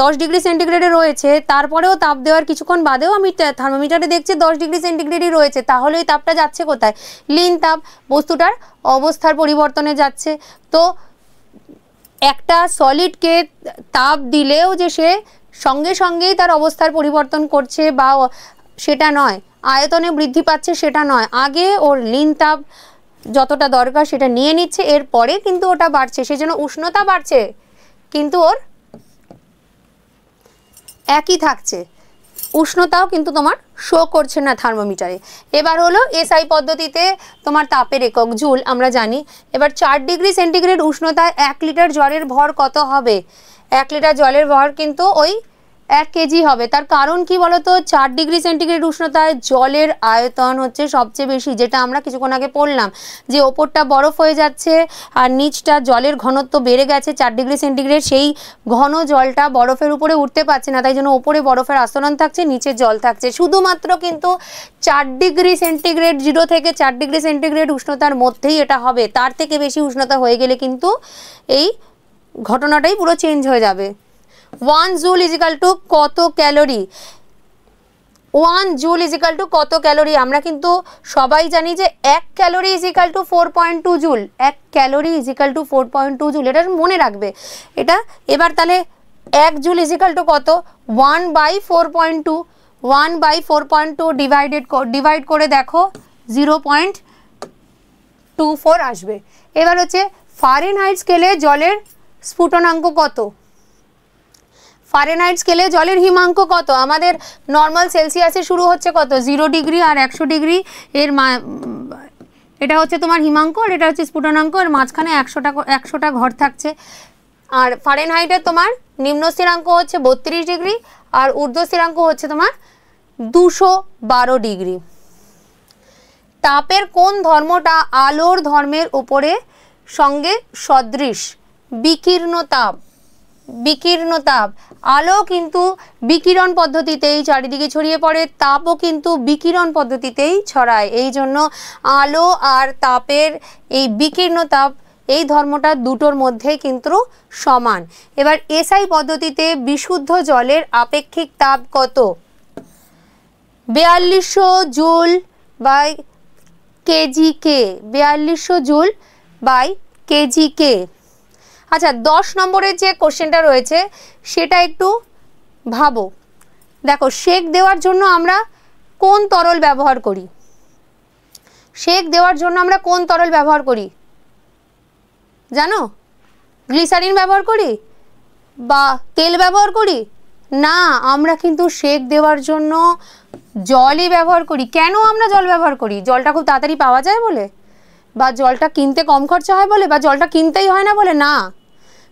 10 ডিগ্রি সেন্টিগ্রেডে রয়েছে, তারপরেও তাপ দেওয়ার কিছুক্ষণ বাদেও আমি থার্মোমিটারে দেখছি 10 ডিগ্রি সেন্টিগ্রেডই রয়েছে, তাহলে ওই তাপটা যাচ্ছে কোথায়? লিন তাপ, বস্তুটার অবস্থার পরিবর্তনে যাচ্ছে। তো একটা সলিডকে তাপ দিলেও যে সে সঙ্গে সঙ্গেই তার অবস্থার পরিবর্তন করছে বা সেটা নয়, আয়তনে বৃদ্ধি পাচ্ছে সেটা নয়, আগে ওর লিন তাপ যতটা দরকার সেটা নিয়ে নিচ্ছে, এরপরে কিন্তু ওটা বাড়ছে, সেজন্য উষ্ণতা বাড়ছে কিন্তু ওর একই থাকছে, উষ্ণতাও কিন্তু তোমার শো করছে না থার্মোমিটারে। এবার হলো এসআই পদ্ধতিতে তোমার তাপের একক জুল আমরা জানি। এবার 4 ডিগ্রি সেন্টিগ্রেড উষ্ণতায় 1 লিটার জলের ভর কত হবে? 1 লিটার জলের ভর কিন্তু ওই 1 কেজি হবে। তার কারণ কি বলতো? 4 ডিগ্রি সেন্টিগ্রেড উষ্ণতায় জলের আয়তন হচ্ছে সবচেয়ে বেশি, যেটা আমরা কিছুক্ষণ আগে পড়লাম, যে ওপরটা বরফ হয়ে যাচ্ছে আর নিচটা জলের ঘনত্ব বেড়ে গেছে 4 ডিগ্রি সেন্টিগ্রেড, সেই ঘন জলটা বরফের উপরে উঠতে পারছে না, তাই জন্য ওপরে বরফের আস্তরণ থাকছে, নিচে জল থাকছে। শুধুমাত্র কিন্তু 4 ডিগ্রি সেন্টিগ্রেড, 0 থেকে 4 ডিগ্রি সেন্টিগ্রেড উষ্ণতার মধ্যেই এটা হবে। তার থেকে বেশি উষ্ণতা হয়ে গেলে কিন্তু এই ঘটনাটাই পুরো চেঞ্জ হয়ে যাবে। 1 জুল ইজ ইকাল টু কত calorie? 1 joule is equal two কত ক্যালোরি? আমরা কিন্তু সবাই জানি যে 1 calorie is equal two 4.2 joule. 1 calorie is equal two 4.2 joule, এটা মনে রাখবে এটা। এবার তাহলে 1 জুল ইজ ইকাল টু কত? 1/4.2, 1/4.2 ডিভাইড করে দেখো 0.24 আসবে। এবার হচ্ছে ফারেনহাইট স্কেলে জলের স্ফুটনাঙ্ক কত? ফারেনহাইট স্কেলে জলের হিমাঙ্ক কত? আমাদের নর্মাল সেলসিয়াসে শুরু হচ্ছে কত? 0 ডিগ্রি আর 100 ডিগ্রি, এর এটা হচ্ছে তোমার হিমাঙ্ক আর এটা হচ্ছে স্ফুটনাঙ্ক, এর মাঝখানে 100টা ঘর থাকছে। আর ফারেনহাইটের তোমার নিম্ন স্থিরাঙ্ক হচ্ছে 32 ডিগ্রি আর ঊর্ধ্ব স্থিরাঙ্ক হচ্ছে তোমার 212 ডিগ্রি। তাপের কোন ধর্মটা আলোর ধর্মের উপরে সঙ্গে সদৃশ? বিকীর্ণ তাপ। বিকিরণ তাপ, আলো কিন্তু বিকিরণ পদ্ধতিতেই চারিদিকে ছড়িয়ে পড়ে, তাপও কিন্তু বিকিরণ পদ্ধতিতেই ছড়ায়। এই জন্য আলো আর তাপের এই বিকিরণ তাপ এই ধর্মটা দুটোর মধ্যে কিন্তু সমান। এবার এসআই পদ্ধতিতে বিশুদ্ধ জলের আপেক্ষিক তাপ কত? 4200 joule by KG K, 4200 joule by KG K. আচ্ছা 10 নম্বরের যে কোশ্চেনটা রয়েছে সেটা একটু ভাবো। দেখো, সেক দেওয়ার জন্য আমরা কোন তরল ব্যবহার করি? সেক দেওয়ার জন্য আমরা কোন তরল ব্যবহার করি জানো? গ্লিসারিন ব্যবহার করি বা তেল ব্যবহার করি? না, আমরা কিন্তু সেক দেওয়ার জন্য জলই ব্যবহার করি। কেন আমরা জল ব্যবহার করি? জলটা খুব তাড়াতাড়ি পাওয়া যায় বলে, বা জলটা কিনতে কম খরচা হয় বলে, বা জলটা কিনতেই হয় না বলে? না,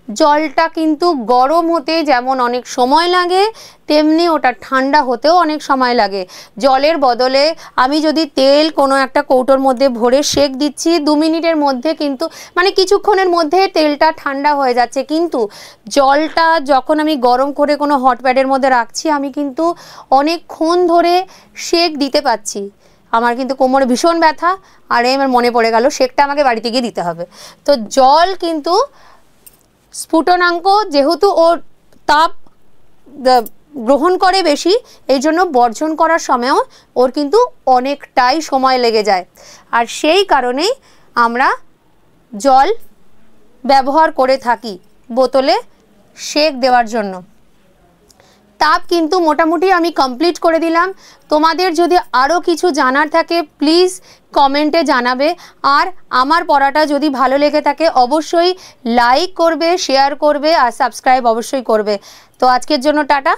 জলটা কিন্তু গরম হতে যেমন অনেক সময় লাগে তেমনি ওটা ঠান্ডা হতেও অনেক সময় লাগে। জলের বদলে আমি যদি তেল কোনো একটা কৌটোর মধ্যে ভরে সেক দিচ্ছি, 2 মিনিটের মধ্যে কিন্তু মানে কিছুক্ষণের মধ্যে তেলটা ঠান্ডা হয়ে যাচ্ছে, কিন্তু জলটা যখন আমি গরম করে কোনো হটপ্যাডের মধ্যে রাখছি আমি কিন্তু অনেকক্ষণ ধরে সেক দিতে পাচ্ছি। আমার কিন্তু কোমরে ভীষণ ব্যথা, আর আমার মনে পড়ে গেল সেকটা আমাকে বাড়িতে গিয়ে দিতে হবে। তো জল কিন্তু স্ফুটনাঙ্ক যেহেতু ওর তাপ গ্রহণ করে বেশি, এই জন্য বর্জন করার সময়ও ওর কিন্তু অনেকটাই সময় লেগে যায়। আর সেই কারণেই আমরা জল ব্যবহার করে থাকি বোতলে সেক দেওয়ার জন্য। তাপ কিন্তু মোটামুটি আমি কমপ্লিট করে দিলাম। তোমাদের যদি আরও কিছু জানার থাকে প্লিজ কমেন্টে জানাবে। আর আমার পড়াটা যদি ভালো লেগে থাকে অবশ্যই লাইক করবে, শেয়ার করবে আর সাবস্ক্রাইব অবশ্যই করবে। তো আজকের জন্য টাটা।